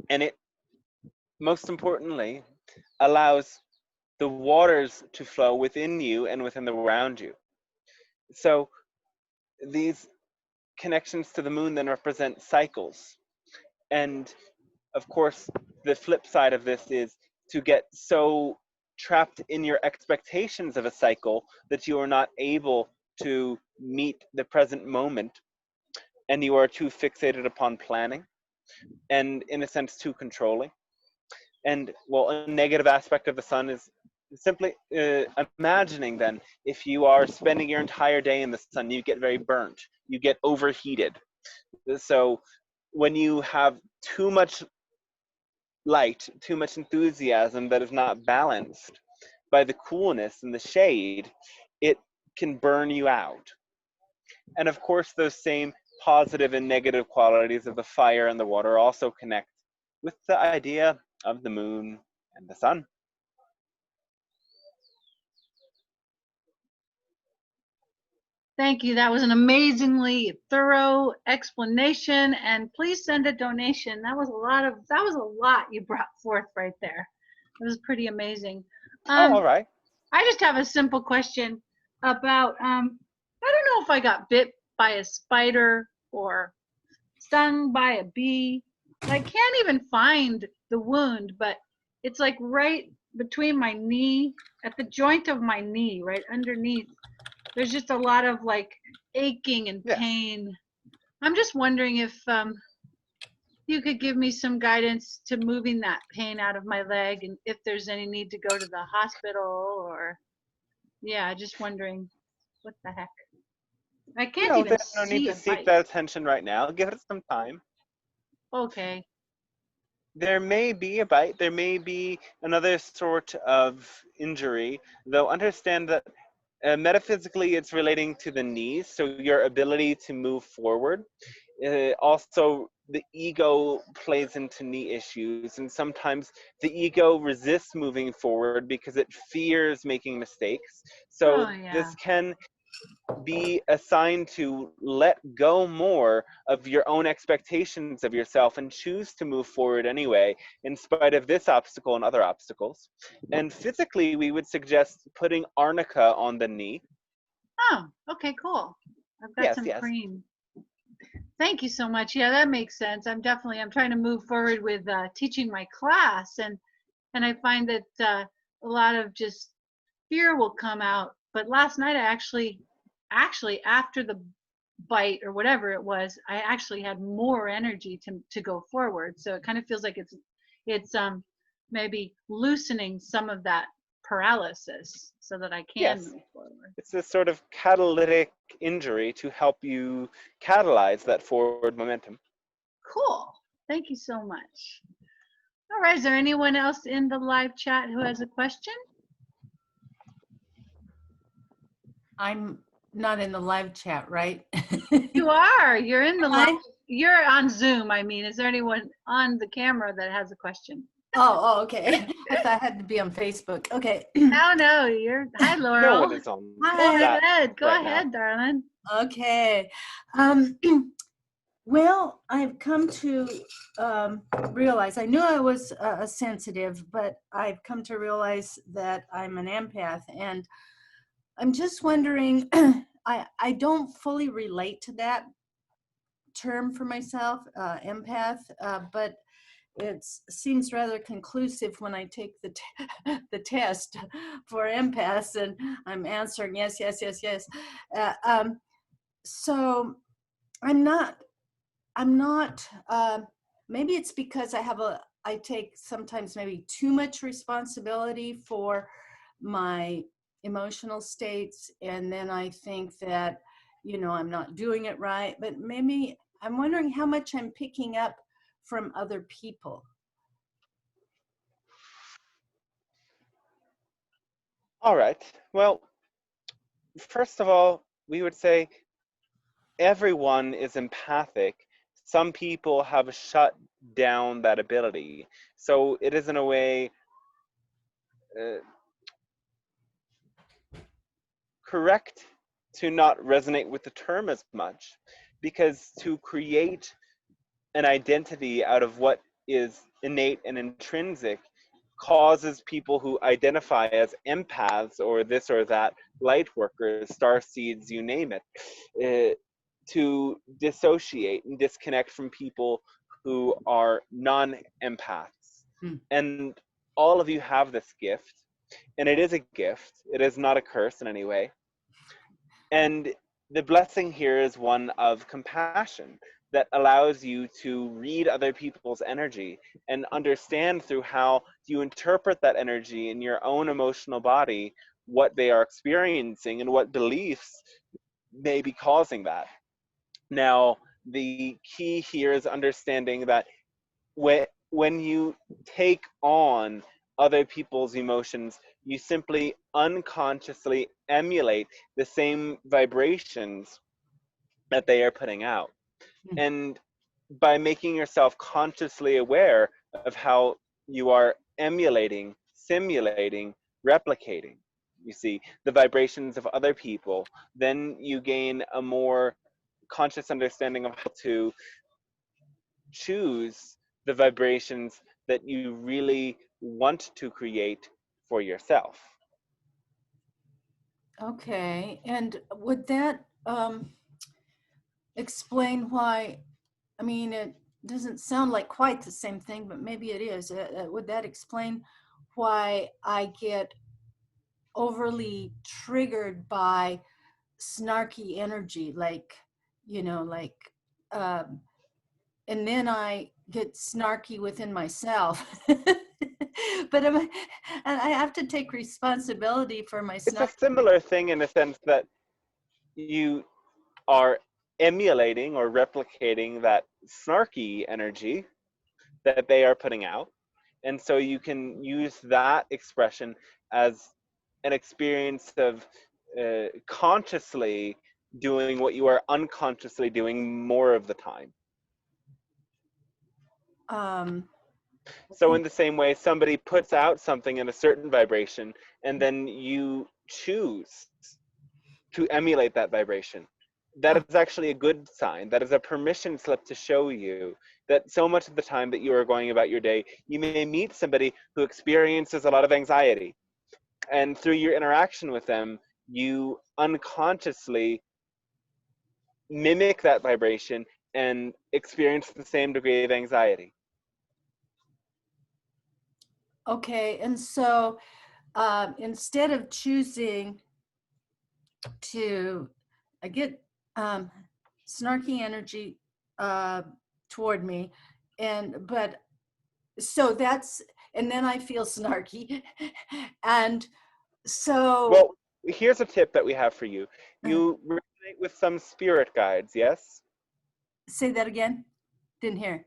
and it, most importantly, allows the waters to flow within you and within the around you. So these connections to the moon then represent cycles. And of course, the flip side of this is to get so trapped in your expectations of a cycle that you are not able to meet the present moment, and you are too fixated upon planning and, in a sense, too controlling. And well, a negative aspect of the sun is simply imagining then if you are spending your entire day in the sun, you get very burnt, you get overheated. So when you have too much light, too much enthusiasm that is not balanced by the coolness and the shade, it can burn you out. And of course, those same positive and negative qualities of the fire and the water also connect with the idea of the moon and the sun. Thank you. That was an amazingly thorough explanation, and please send a donation. That was a lot you brought forth right there. It was pretty amazing. Oh, all right. I just have a simple question about I don't know if I got bit by a spider or stung by a bee. I can't even find the wound, but it's like right between my knee, at the joint of my knee, right underneath. There's just a lot of like aching and pain. I'm just wondering if you could give me some guidance to moving that pain out of my leg, and if there's any need to go to the hospital, or just wondering what the heck. I can't No, even there's no see need a to seek bite. that attention right now. Give it some time. Okay. There may be a bite, there may be another sort of injury, though understand that metaphysically it's relating to the knees, so your ability to move forward. Also, the ego plays into knee issues, and sometimes the ego resists moving forward because it fears making mistakes. So this can be a sign to let go more of your own expectations of yourself and choose to move forward anyway, in spite of this obstacle and other obstacles. And physically, we would suggest putting arnica on the knee. Oh, okay, cool. I've got some cream. Thank you so much. Yeah, that makes sense. I'm trying to move forward with teaching my class, and I find that a lot of just fear will come out. But last night I actually after the bite or whatever it was, I actually had more energy to go forward. So it kind of feels like it's maybe loosening some of that paralysis so that I can move forward. It's a sort of catalytic injury to help you catalyze that forward momentum. Cool. Thank you so much. All right, is there anyone else in the live chat who has a question? I'm not in the live chat, right? You are. You're in the live. You're on Zoom. I mean, is there anyone on the camera that has a question? Oh, okay. I thought I had to be on Facebook. Okay. No, you're. Hi, Laurel. No one is on. Hi. Go ahead, darling. Okay. Well, I've come to realize, I knew I was a sensitive, but I've come to realize that I'm an empath. And I'm just wondering, I don't fully relate to that term for myself, empath, but it seems rather conclusive when I take the test for empaths, and I'm answering yes. So I'm not, maybe it's because I take sometimes maybe too much responsibility for my emotional states, and then I think that, I'm not doing it right, but maybe I'm wondering how much I'm picking up from other people. All right. Well, first of all, we would say everyone is empathic some people have shut down that ability. So it is in a way correct to not resonate with the term as much, because to create an identity out of what is innate and intrinsic causes people who identify as empaths or this or that, light workers, star seeds, you name it, to dissociate and disconnect from people who are non-empaths. And all of you have this gift, and it is a gift. It is not a curse in any way. And the blessing here is one of compassion that allows you to read other people's energy and understand through how you interpret that energy in your own emotional body, what they are experiencing and what beliefs may be causing that. Now, the key here is understanding that when you take on other people's emotions, you simply unconsciously emulate the same vibrations that they are putting out. And by making yourself consciously aware of how you are emulating, simulating, replicating, you see, the vibrations of other people, then you gain a more conscious understanding of how to choose the vibrations that you really want to create for yourself. Okay, and would that explain why, I mean, it doesn't sound like quite the same thing, but maybe it is. Would that explain why I get overly triggered by snarky energy, like, like, and then I get snarky within myself. But and I have to take responsibility for my It's a snarky. similar thing in a sense that you are emulating or replicating that snarky energy that they are putting out. And so you can use that expression as an experience of consciously doing what you are unconsciously doing more of the time. So in the same way, somebody puts out something in a certain vibration, and then you choose to emulate that vibration. That is actually a good sign. That is a permission slip to show you that so much of the time that you are going about your day, you may meet somebody who experiences a lot of anxiety. And through your interaction with them, you unconsciously mimic that vibration and experience the same degree of anxiety. Okay, and so instead of choosing to, I get snarky energy toward me, but so that's, and then I feel snarky, and so. Well, here's a tip that we have for you. You resonate with some spirit guides, yes? Say that again. Didn't hear.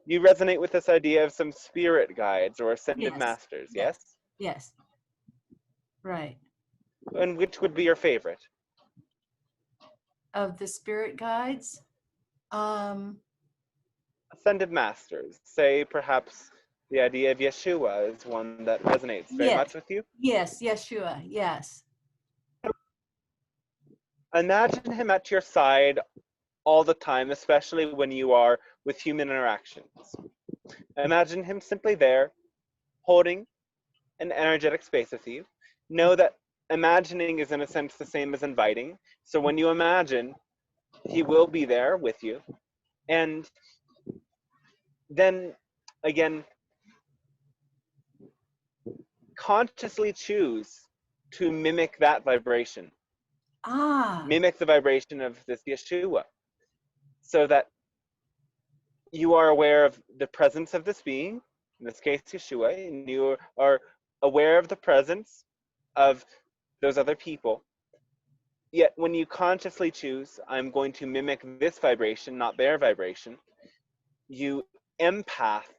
You resonate with this idea of some spirit guides or ascended masters, yes? Yes. Right. And which would be your favorite? Of the spirit guides? Ascended masters. Say perhaps the idea of Yeshua is one that resonates very much with you. Yes, Yeshua, yes. Imagine him at your side all the time, especially when you are with human interactions. Imagine him simply there, holding an energetic space with you. Know that imagining is in a sense the same as inviting. So when you imagine, he will be there with you. And then again, consciously choose to mimic that vibration. Mimic the vibration of this Yeshua, so that you are aware of the presence of this being, in this case Yeshua, and you are aware of the presence of those other people. Yet when you consciously choose, I'm going to mimic this vibration, not their vibration, you empath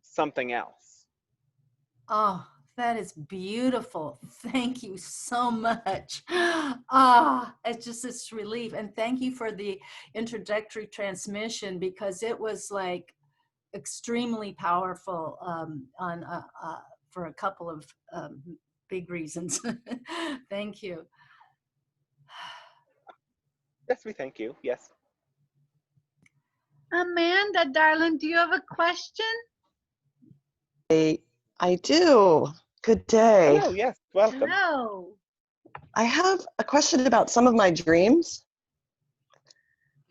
something else. Oh, That is beautiful. Thank you so much. It's just this relief. And thank you for the introductory transmission, because it was like extremely powerful for a couple of big reasons. Thank you. Yes, we thank you. Yes. Amanda, darling, do you have a question? I do. Good day. Hello. Yes. Welcome. Hello. I have a question about some of my dreams.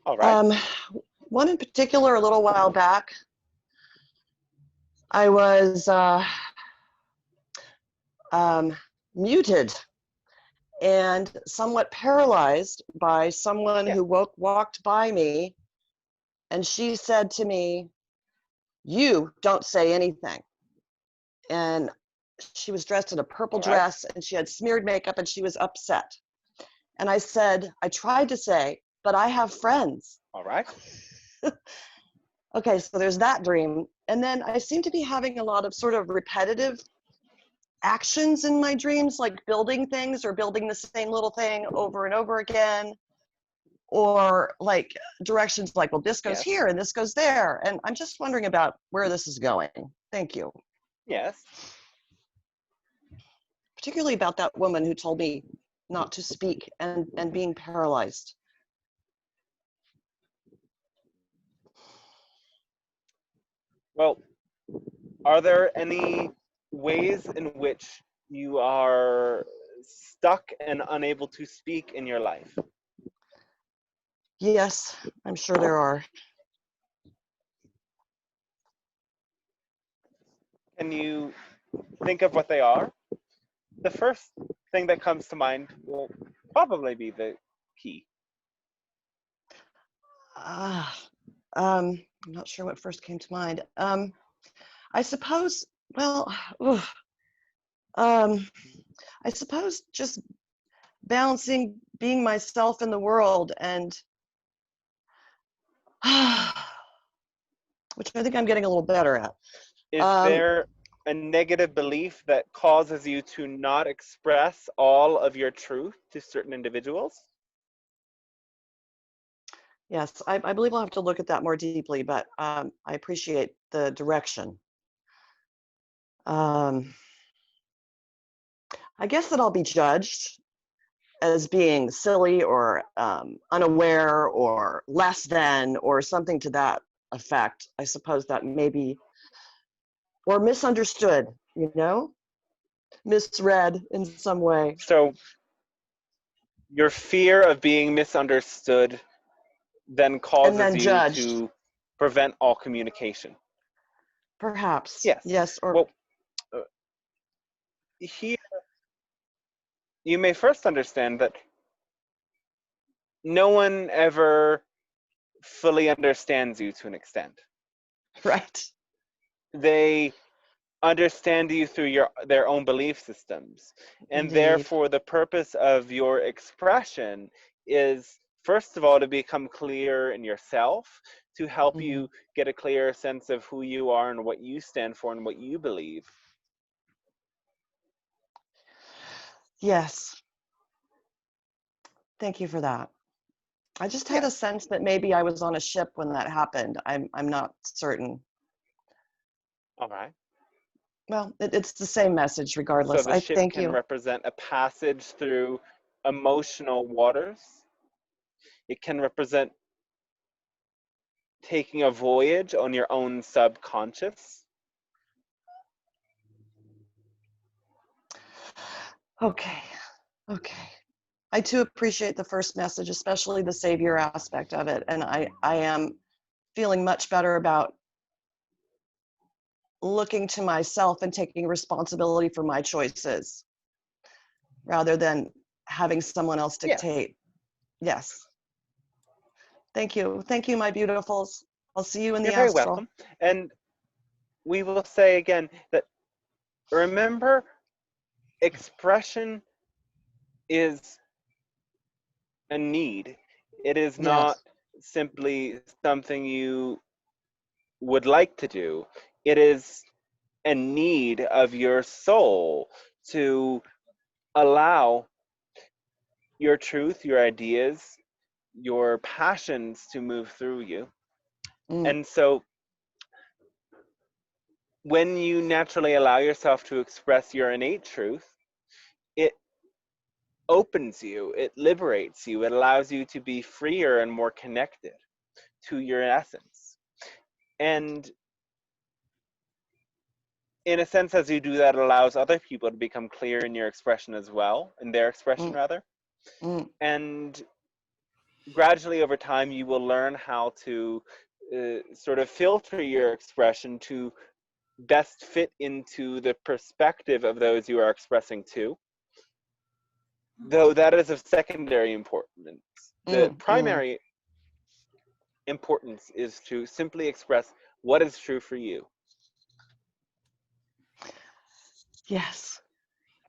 All right. One in particular, a little while back, I was muted and somewhat paralyzed by someone Yeah. who walked by me, and she said to me, "You don't say anything." And she was dressed in a purple All right. dress, and she had smeared makeup, and she was upset. And I said, I tried to say, "But I have friends." All right. Okay, so there's that dream. And then I seem to be having a lot of sort of repetitive actions in my dreams, like building things or building the same little thing over and over again, or like directions like, well, this goes Yes. here and this goes there. And I'm just wondering about where this is going. Thank you. Yes. Particularly about that woman who told me not to speak and being paralyzed. Well, are there any ways in which you are stuck and unable to speak in your life? Yes, I'm sure there are. Can you think of what they are? The first thing that comes to mind will probably be the key. I'm not sure what first came to mind. I suppose, well, I suppose just balancing being myself in the world and which I think I'm getting a little better at. Is there a negative belief that causes you to not express all of your truth to certain individuals? Yes, I believe I'll have to look at that more deeply, but I appreciate the direction. I guess that I'll be judged as being silly or unaware or less than or something to that effect. I suppose that maybe, or misunderstood, you know, misread in some way. So your fear of being misunderstood then causes And then you judged. to prevent all communication. Perhaps. Yes. Yes. Or well, here you may first understand that no one ever fully understands you to an extent. right. They understand you through their own belief systems, and Indeed. therefore the purpose of your expression is first of all to become clear in yourself, to help you get a clearer sense of who you are and what you stand for and what you believe. Yes. Thank you for that. I just had a sense that maybe I was on a ship when that happened. I'm not certain. All right. Well, it's the same message regardless. So the ship thank can you. represent a passage through emotional waters. It can represent taking a voyage on your own subconscious. Okay. I too appreciate the first message, especially the savior aspect of it. And I am feeling much better about looking to myself and taking responsibility for my choices rather than having someone else dictate. Yes. Thank you. Thank you, my beautifuls. I'll see you in the You're very astral. welcome. And we will say again that remember, expression is a need. It is not simply something you would like to do. It is and need of your soul to allow your truth, your ideas, your passions to move through you. Mm, And so when you naturally allow yourself to express your innate truth, it opens you, it liberates you, it allows you to be freer and more connected to your essence. And in a sense, as you do that, it allows other people to become clear in your expression as well, in their expression mm, rather. mm. And gradually over time, you will learn how to sort of filter your expression to best fit into the perspective of those you are expressing to, though that is of secondary importance. The Mm, mm. primary importance is to simply express what is true for you. Yes.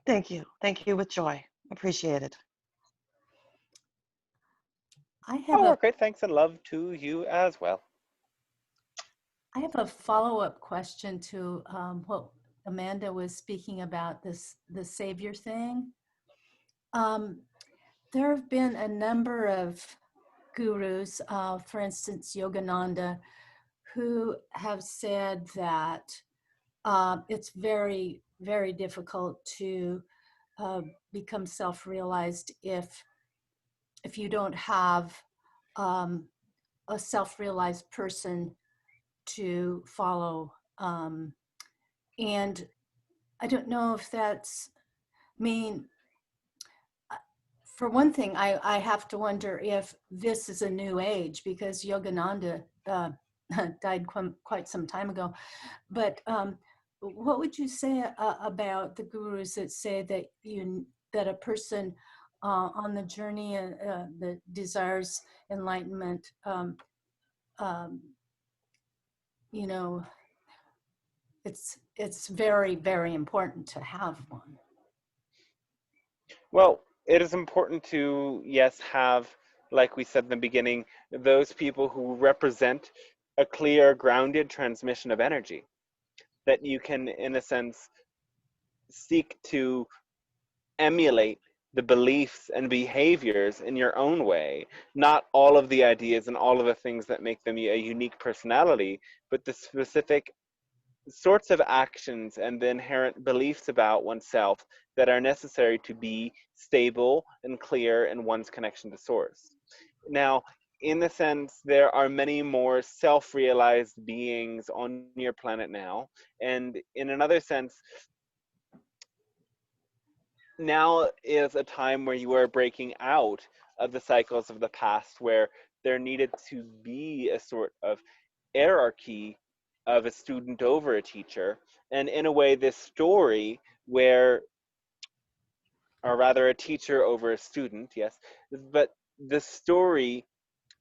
Thank you. Thank you with joy. Appreciate it. I have Oh, a great thanks and love to you as well. I have a follow-up question to what Amanda was speaking about, the savior thing. There have been a number of gurus, for instance, Yogananda, who have said that it's very, very difficult to become self-realized if you don't have a self-realized person to follow. And I don't know if that's mean. For one thing, I have to wonder if this is a new age, because Yogananda died quite some time ago. But what would you say about the gurus that say that that a person on the journey that desires enlightenment, um, you know, it's very, very important to have one. Well, it is important to, yes, have, like we said in the beginning, those people who represent a clear, grounded transmission of energy that you can, in a sense, seek to emulate the beliefs and behaviors in your own way. Not all of the ideas and all of the things that make them a unique personality, but the specific sorts of actions and the inherent beliefs about oneself that are necessary to be stable and clear in one's connection to source. Now, in a sense, there are many more self-realized beings on your planet now, and in another sense, now is a time where you are breaking out of the cycles of the past, where there needed to be a sort of hierarchy of a student over a teacher, and in a way this story where, or rather a teacher over a student, yes, but the story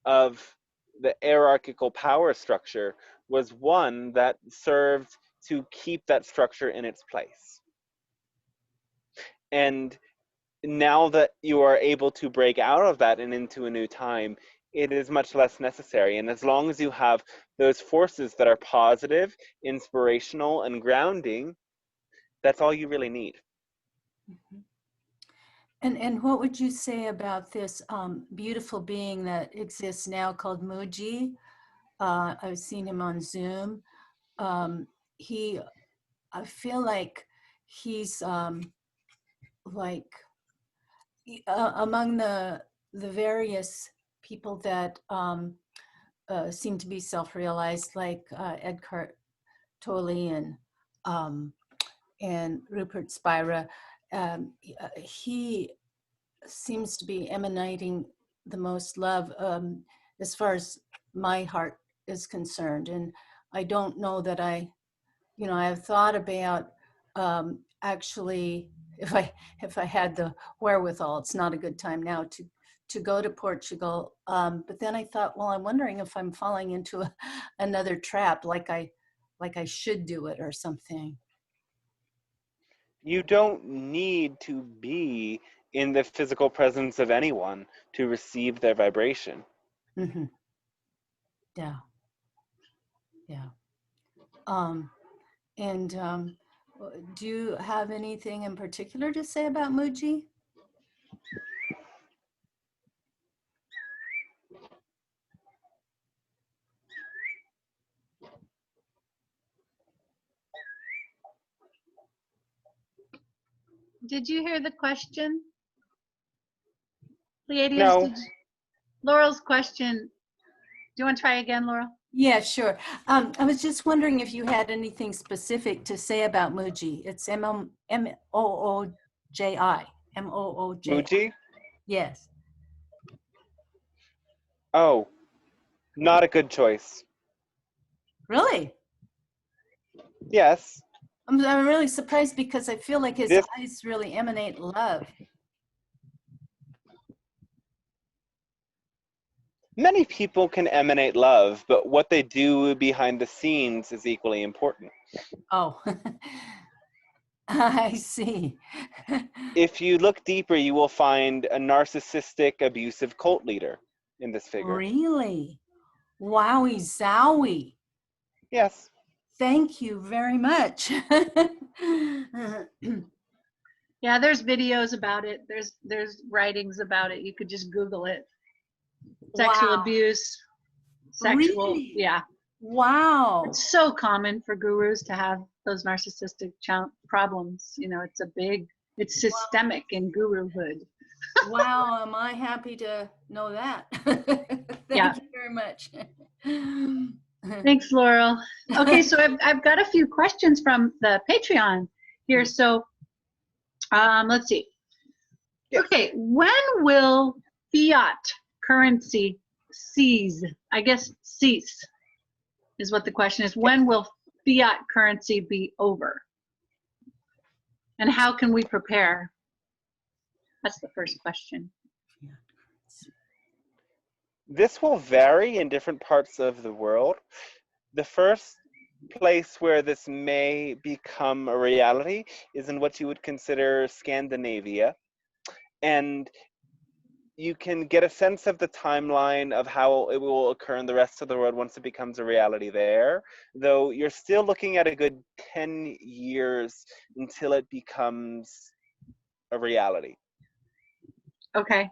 of the hierarchical power structure was one that served to keep that structure in its place. And now that you are able to break out of that and into a new time, it is much less necessary. And as long as you have those forces that are positive, inspirational, and grounding, that's all you really need. Mhm. And what would you say about this beautiful being that exists now called Muji? I've seen him on Zoom. He, I feel like he's like among the various people that seem to be self-realized, like Eckhart Tolle and Rupert Spira. He seems to be emanating the most love as far as my heart is concerned. And I don't know that I've thought about actually, if I had the wherewithal, it's not a good time now to go to Portugal. But then I thought, well, I'm wondering if I'm falling into another trap, like I should do it or something. You don't need to be in the physical presence of anyone to receive their vibration. Mm-hmm. Yeah. Yeah. And do you have anything in particular to say about Muji? Did you hear the question? Pleiadians, No. Laurel's question. Do you want to try again, Laurel? Yeah, sure. I was just wondering if you had anything specific to say about Muji. It's M-O-O-J-I. M-O-O-J-I. Muji? Yes. Oh, not a good choice. Really? Yes. I'm really surprised because I feel like his This- eyes really emanate love. Many people can emanate love, but what they do behind the scenes is equally important. Oh, I see. If you look deeper, you will find a narcissistic, abusive cult leader in this figure. Really? Wowie zowie. Yes. Thank you very much. Yeah, there's videos about it. There's writings about it. You could just Google it. Sexual Wow. abuse, sexual, Really? yeah. Wow. It's so common for gurus to have those narcissistic problems. You know, it's systemic in guruhood. Wow, am I happy to know that. Thank Yeah. you very much. Thanks, Laurel. Okay, so I've got a few questions from the Patreon here. So let's see. Yeah. Okay, when will fiat currency cease? I guess cease is what the question is. When will fiat currency be over? And how can we prepare? That's the first question. This will vary in different parts of the world. The first place where this may become a reality is in what you would consider Scandinavia. And you can get a sense of the timeline of how it will occur in the rest of the world once it becomes a reality there, though you're still looking at a good 10 years until it becomes a reality. Okay.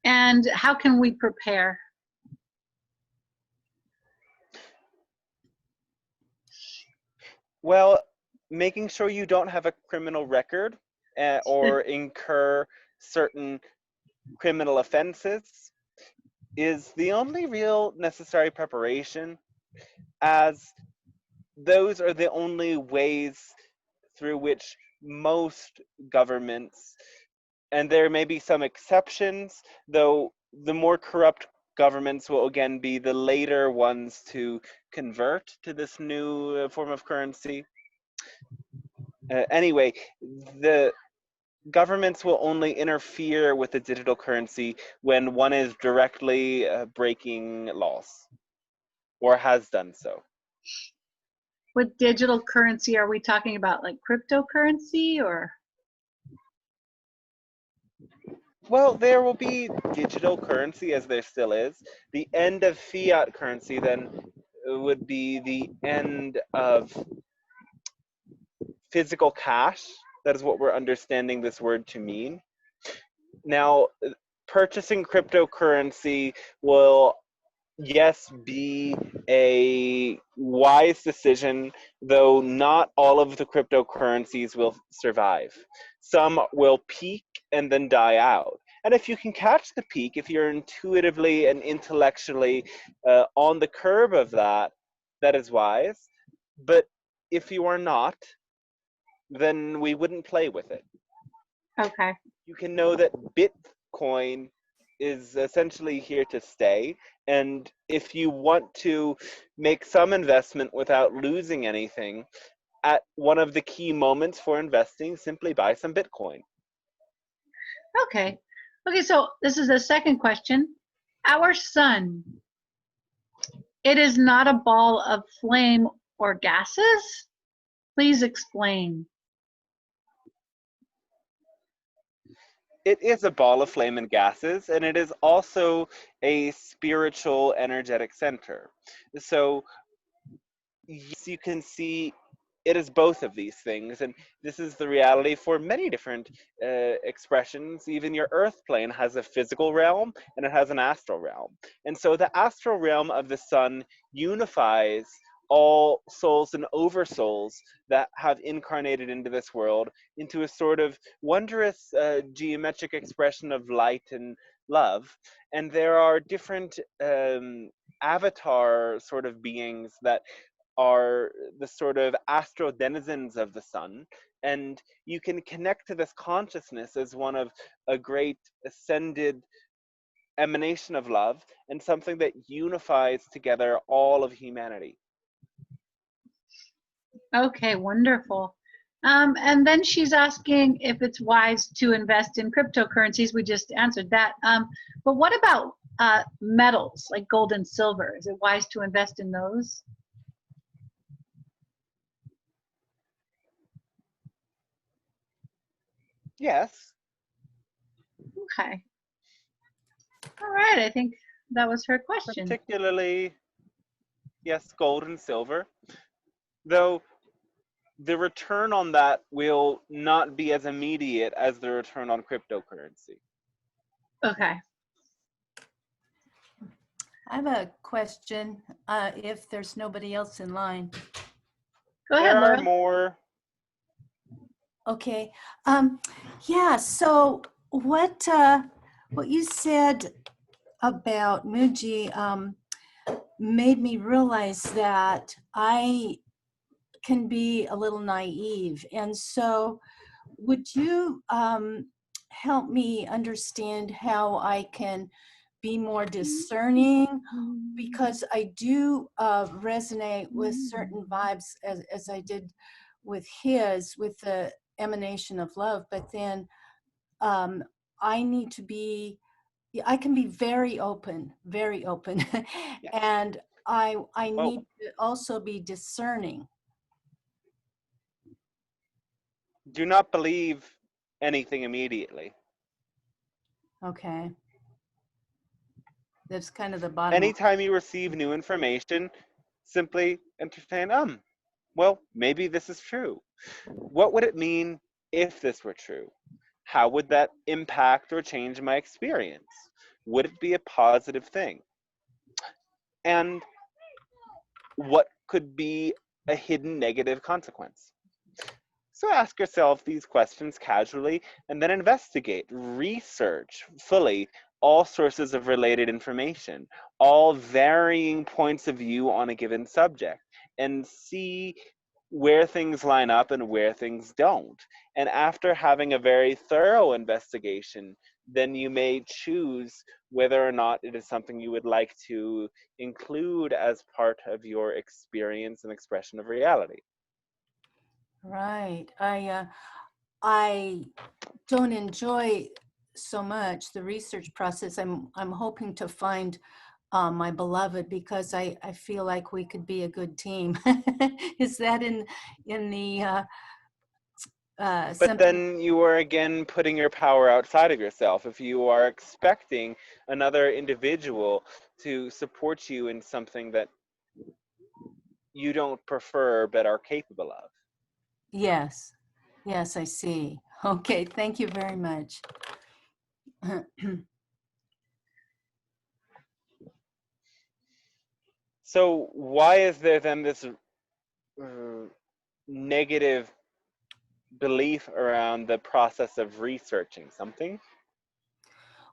And how can we prepare? Well, making sure you don't have a criminal record or incur certain criminal offenses is the only real necessary preparation, as those are the only ways through which most governments, and there may be some exceptions, though the more corrupt governments will again be the later ones to convert to this new form of currency. Anyway, the governments will only interfere with the digital currency when one is directly breaking laws or has done so. With digital currency, are we talking about like cryptocurrency or? Well, there will be digital currency, as there still is. The end of fiat currency then would be the end of physical cash. That is what we're understanding this word to mean. Now, purchasing cryptocurrency will, yes, be a wise decision, though not all of the cryptocurrencies will survive. Some will peak and then die out. And if you can catch the peak, if you're intuitively and intellectually on the curb of that, that is wise. But if you are not, then we wouldn't play with it. Okay. You can know that Bitcoin is essentially here to stay. And if you want to make some investment without losing anything, at one of the key moments for investing, simply buy some Bitcoin. Okay. Okay, so this is the second question. Our sun, it is not a ball of flame or gases? Please explain. It is a ball of flame and gases, and it is also a spiritual energetic center. So yes, you can see it is both of these things, and this is the reality for many different expressions. Even your earth plane has a physical realm and it has an astral realm, and so the astral realm of the sun unifies all souls and oversouls that have incarnated into this world into a sort of wondrous geometric expression of light and love. And there are different avatar sort of beings that are the sort of astral denizens of the sun, and you can connect to this consciousness as one of a great ascended emanation of love and something that unifies together all of humanity. Okay, wonderful. And then she's asking if it's wise to invest in cryptocurrencies. We just answered that. But what about metals like gold and silver? Is it wise to invest in those? Yes. Okay. All right, I think that was her question. Particularly, yes, gold and silver. Though the return on that will not be as immediate as the return on cryptocurrency. Okay. I have a question, if there's nobody else in line. Go ahead, There are Laura. more. Okay. Yeah, so what you said about Muji made me realize that I can be a little naive. And so would you help me understand how I can be more discerning? Because I do resonate with certain vibes as I did with his, with the emanation of love, but then I need to be, I can be very open, Yes. and I need to also be discerning. Do not believe anything immediately. Okay. That's kind of the bottom. Anytime you receive new information, simply entertain, well, maybe this is true. What would it mean if this were true? How would that impact or change my experience? Would it be a positive thing? And what could be a hidden negative consequence? So ask yourself these questions casually and then investigate, research fully all sources of related information, all varying points of view on a given subject, and see where things line up and where things don't. And after having a very thorough investigation, then you may choose whether or not it is something you would like to include as part of your experience and expression of reality. Right. I don't enjoy so much the research process. I'm hoping to find my beloved, because I feel like we could be a good team. Is that in the But then you are again putting your power outside of yourself. If you are expecting another individual to support you in something that you don't prefer but are capable of. Yes. Yes, I see. Okay, thank you very much. So why is there then this negative belief around the process of researching something?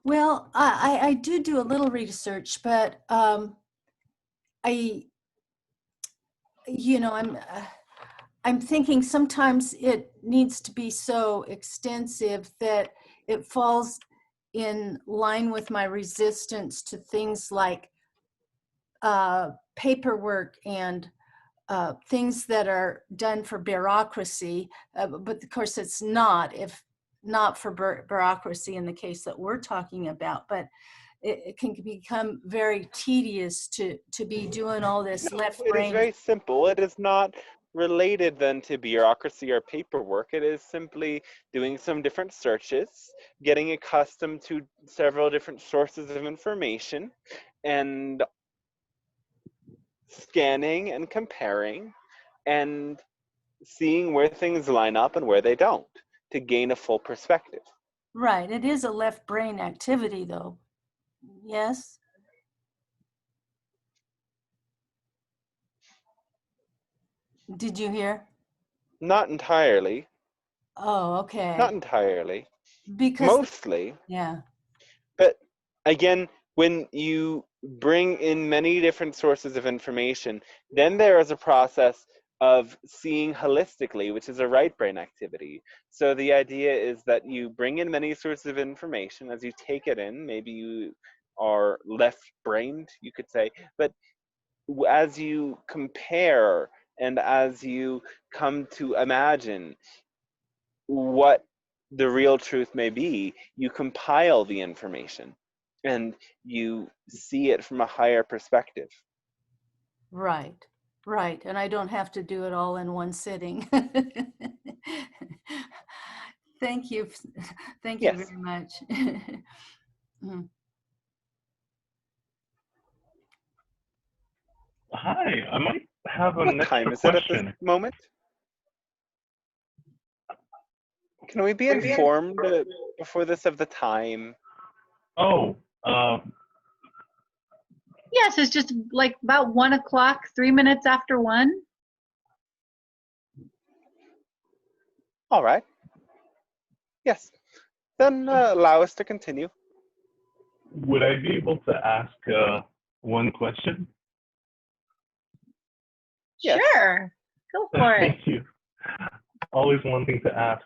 Well, I do a little research, but I'm thinking sometimes it needs to be so extensive that it falls in line with my resistance to things like paperwork and things that are done for bureaucracy, but of course it's not, if not for bureaucracy in the case that we're talking about, but it can become very tedious to be doing all this left It is brain. very simple. It is not related then to bureaucracy or paperwork. It is simply doing some different searches, getting accustomed to several different sources of information, and scanning and comparing, and seeing where things line up and where they don't, to gain a full perspective. Right. It is a left brain activity, though. Yes. Did you hear? Not entirely. Oh, okay. Not entirely. Because Mostly. yeah. But again, when you bring in many different sources of information, then there is a process of seeing holistically, which is a right brain activity. So the idea is that you bring in many sources of information as you take it in. Maybe you are left-brained, you could say, but as you compare and as you come to imagine what the real truth may be, you compile the information and you see it from a higher perspective. Right. Right. And I don't have to do it all in one sitting. Thank you. Thank you Yes. very much. Mm. Hi, I might have an What time extra is it at this question. moment? Can we be informed before this of the time? Oh, Yes, it's just like about 1 o'clock, 3 minutes after 1. All right. Yes. Then allow us to continue. would I be able to ask one question? Yes. Sure, go for it. Thank you. Always wanting to ask.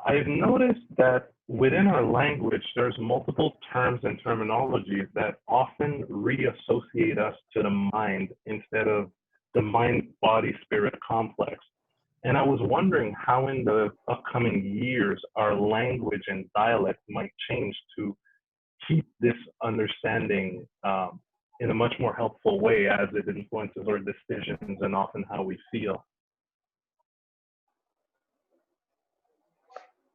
I've noticed that within our language, there's multiple terms and terminologies that often reassociate us to the mind instead of the mind-body-spirit complex. And I was wondering how in the upcoming years our language and dialect might change to keep this understanding in a much more helpful way as it influences our decisions and often how we feel.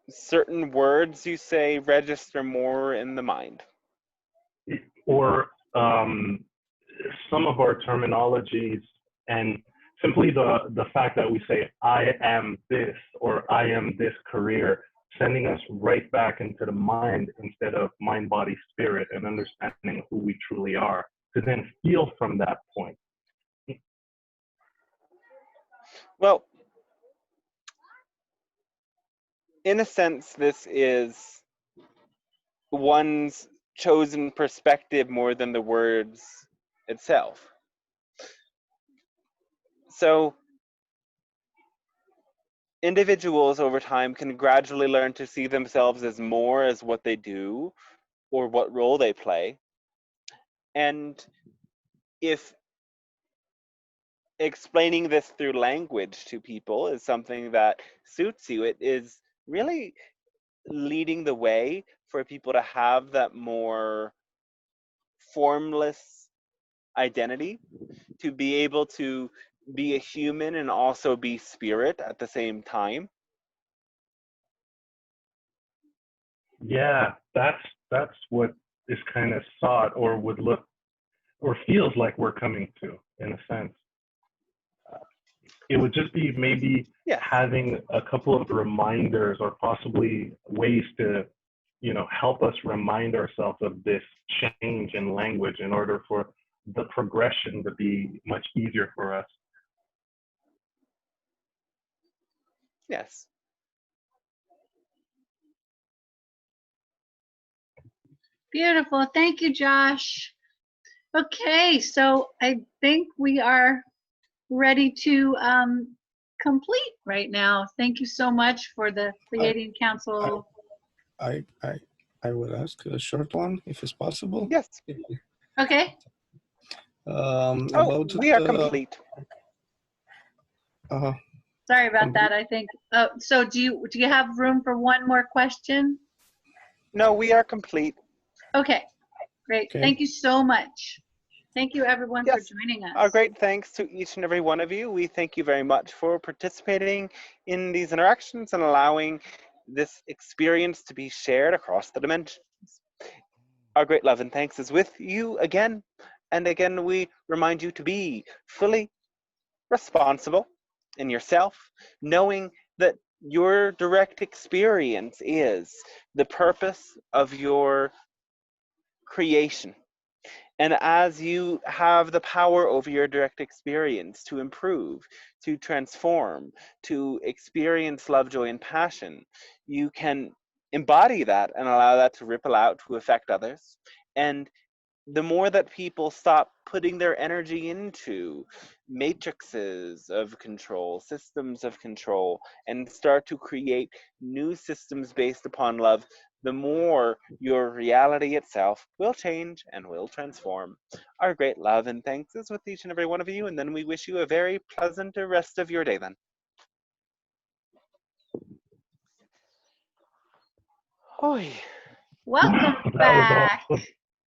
Certain words you say register more in the mind. Or some of our terminologies and simply the fact that we say, I am this, or I am this career, sending us right back into the mind instead of mind, body, spirit, and understanding who we truly are, to then feel from that point. Well, in a sense, this is one's chosen perspective more than the words itself. So individuals over time can gradually learn to see themselves as more as what they do or what role they play. And if explaining this through language to people is something that suits you, it is really leading the way for people to have that more formless identity, to be able to be a human and also be spirit at the same time. Yeah, that's what is kind of sought or would look or feels like we're coming to, in a sense. It would just be maybe Yes. having a couple of reminders or possibly ways to, help us remind ourselves of this change in language in order for the progression to be much easier for us. Yes. Beautiful, thank you, Josh. Okay, so I think we are ready to complete right now. Thank you so much for the Pleiadian Council. I would ask a short one, if it's possible. Yes. Okay. About we are complete. Sorry about that. I think. So do you have room for one more question? No, we are complete. Okay. Great. Okay. Thank you so much. Thank you, everyone, Yes. for joining us. Our great thanks to each and every one of you. We thank you very much for participating in these interactions and allowing this experience to be shared across the dimensions. Our great love and thanks is with you again. And again, we remind you to be fully responsible in yourself, knowing that your direct experience is the purpose of your creation. And as you have the power over your direct experience to improve, to transform, to experience love, joy, and passion, you can embody that and allow that to ripple out to affect others. And the more that people stop putting their energy into matrices of control, systems of control, and start to create new systems based upon love, the more your reality itself will change and will transform. Our great love and thanks is with each and every one of you, and then we wish you a very pleasant rest of your day then. Oy. Welcome That was back. awesome.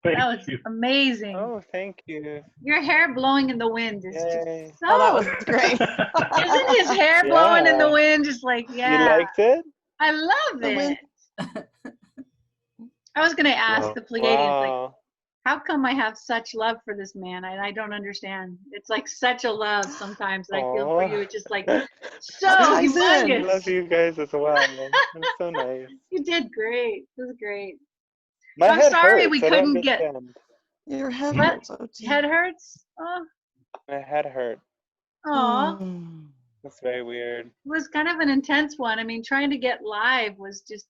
Thank That was you. amazing. Oh, thank you. Your hair blowing in the wind is Yay. just so. Oh, that was great. Isn't his hair blowing in the Yeah. wind? Just like, You yeah. liked it? I love The wind. it. I was going to ask Wow. the Pleiadians, like, Wow. how come I have such love for this man? I don't understand. It's like such a love sometimes that I feel for you. It's just like so ties in. I humongous. love you guys as well. It's so nice. You did great. It was great. My I'm head sorry hurts. we I don't couldn't get understand. Your head What? hurts. Oh, dear. head hurts. Oh, My head hurt. aw. Mm. That's very weird. It was kind of an intense one. I mean, trying to get live was just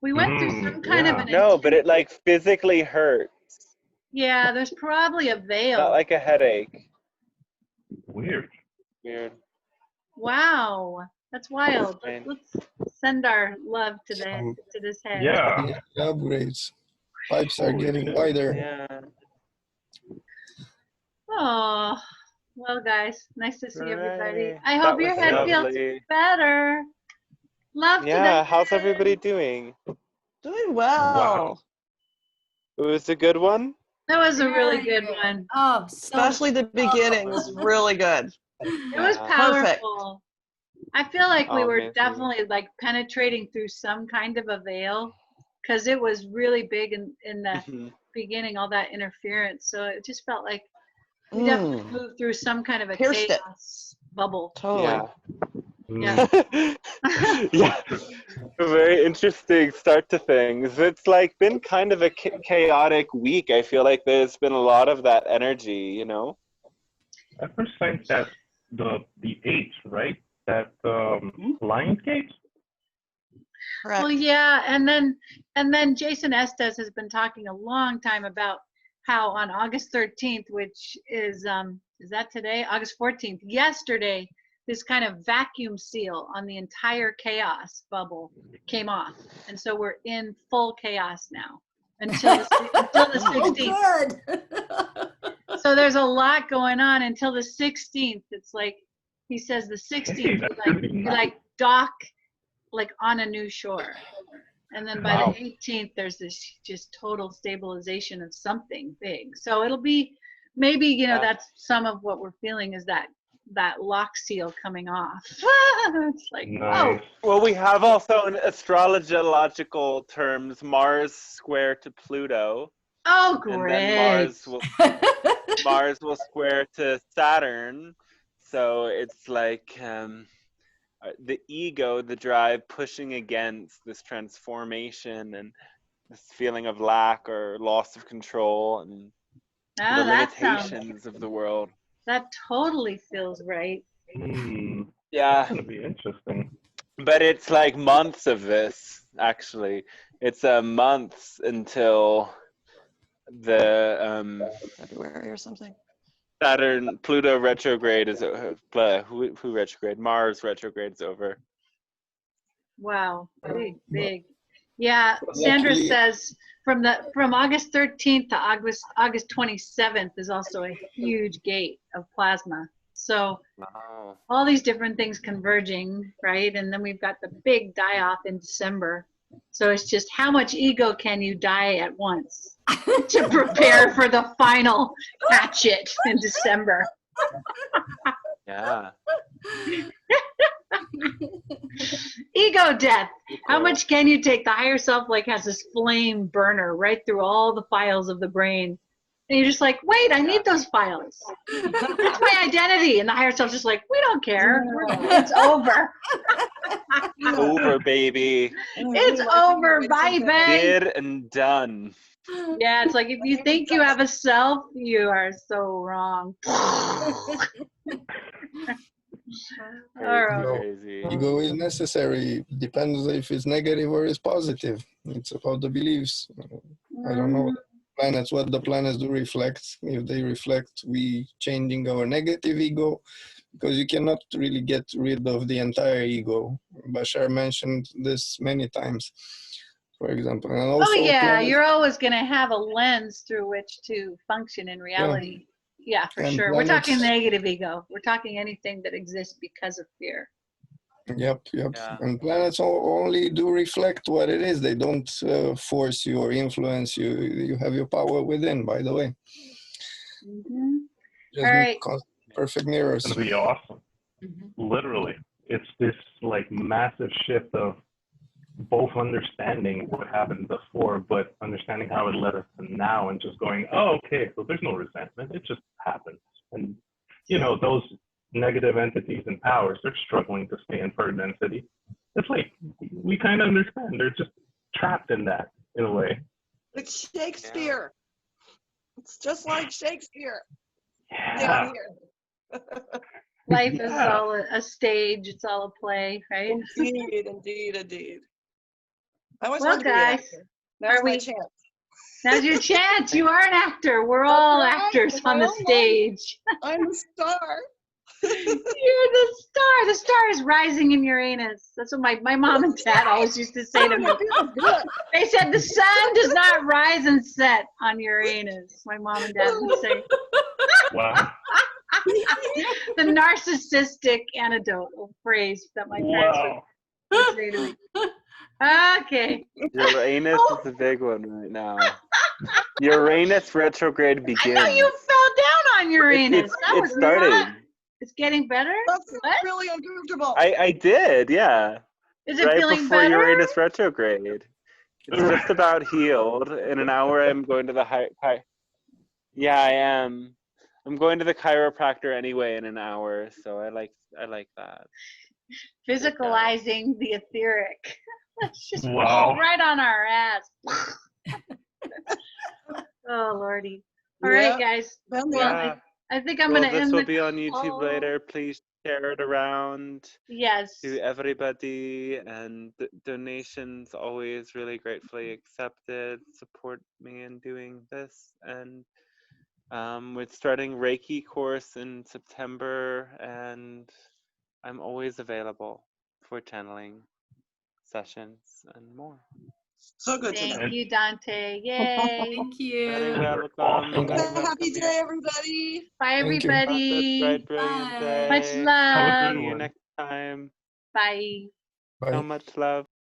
we went through some kind of Yeah. an No, but it like physically hurts. yeah, there's probably a Not veil. like a headache. Weird. Weird. Wow, that's wild. Right. Let's send our love to Some this head. Yeah. upgrades. Pipes are Holy getting shit. wider. Yeah. Oh, well, guys, nice to see everybody. Right. I That hope your was head feels lovely. better. Love to Yeah, the how's head. everybody doing? Doing well. Wow. It was a good one? That was a really Very good good. one. Oh, so Especially the beginning was really good. It was Yeah. Perfect. powerful. I feel like we Oh, were Missy. definitely like penetrating through some kind of a veil because it was really big in the Mhm. beginning, all that interference. So it just felt like we definitely Mm. moved through some kind of a Pierced it. chaos bubble. Totally. Yeah. Yeah, a very interesting start to things. It's like been kind of a chaotic week. I feel like there's been a lot of that energy, you know? I first think that the eight, right? That Lions Gate. Correct. Well, yeah, and then Jason Estes has been talking a long time about how on August 13th, which is that today? August 14th, yesterday, this kind of vacuum seal on the entire chaos bubble came off, and so we're in full chaos now until the 16th. Oh, good. So there's a lot going on until the 16th. It's like he says the 16th you like dock like on a new shore, and then by Wow. the 18th there's this just total stabilization of something big. So it'll be maybe that's some of what we're feeling is that lock seal coming off. It's like Nice. Well, we have also in astrological terms Mars square to Pluto, oh and great. then Mars will square to Saturn. So it's like the ego, the drive pushing against this transformation and this feeling of lack or loss of control and the limitations of the world. That totally feels right. Yeah. It's gonna be interesting. But it's like months of this, actually. It's months until the February or something. Saturn Pluto retrograde is who retrograde? Mars retrograde is over. Wow, big. Yeah, Sandra Luckily- says from August 13th to August 27th is also a huge gate of plasma. So Wow. all these different things converging, right? And then we've got the big die off in December. So it's just how much ego can you die at once to prepare for the final hatchet in December. Yeah. Ego death. How much can you take? The higher self like has this flame burner right through all the files of the brain. And you're just like, wait, I need those files. That's my identity. And the higher self's just like, we don't care. It's over. Over, baby. It's over. Bye, bye. Did and done. Yeah, it's like if you think you have a self, you are so wrong. Crazy. Ego is necessary. Depends if it's negative or it's positive. It's about the beliefs. I don't know. Planets, what the planets do reflect. If they reflect, we changing our negative ego, because you cannot really get rid of the entire ego. Bashar mentioned this many times, for example. And also, Oh yeah, planets, you're always going to have a lens through which to function in reality. Yeah, for And sure. We're planets- talking negative ego. We're talking anything that exists because of fear. Yep. Yeah. And planets only do reflect what it is. They don't force you or influence you. You have your power within, by the way. Just All right. perfect mirrors. It's gonna be awesome. Literally, it's this like massive shift of both understanding what happened before, but understanding how it led us to now, and just going, oh, okay, so there's no resentment. It just happens. And you know, those negative entities and powers, they're struggling to stay in per density. It's like we kind of understand. They're just trapped in that in a way. It's Shakespeare. It's just like Shakespeare. Yeah. Down here. Life is all a stage. It's all a play, right? Indeed. I always Well, wanted to be an guys, actor. Now's are my we- chance. Now's your chance. You are an actor. We're all That's right. actors In on my the own stage. I'm a star. You're the star. The star is rising in Uranus. That's what my mom and dad always used to say to me. Good. They said the sun does not rise and set on Uranus. My mom and dad would say Wow. the narcissistic antidote or phrase that my parents would say to me. Okay. Uranus is a big one right now. Uranus retrograde I begins. thought you fell down on Uranus. It's That was starting. not- It's getting better? That's What? really uncomfortable. I did, yeah. Is it Right feeling before better? Uranus retrograde. It's just about healed. In an hour, I'm going to the Yeah, I am. I'm going to the chiropractor anyway in an hour, so I like that. Physicalizing the etheric. Let's just Wow. fall right on our ass. Oh, Lordy. All right, guys. Been there. Well, Yeah. I think I'm Well, going to this end will the be on YouTube call. later. Please share it around Yes. to everybody, and donations always really gratefully accepted. Support me in doing this, and we're starting Reiki course in September, and I'm always available for channeling sessions and more. So good to know. Thank you, Dante. Yay. Thank you. Very welcome. Awesome. Very Have a happy welcome. day, everybody. Bye, Thank you. everybody. Bright, brilliant Bye. day. Much Have a love. good See you one. next time. Bye. Bye. So much love.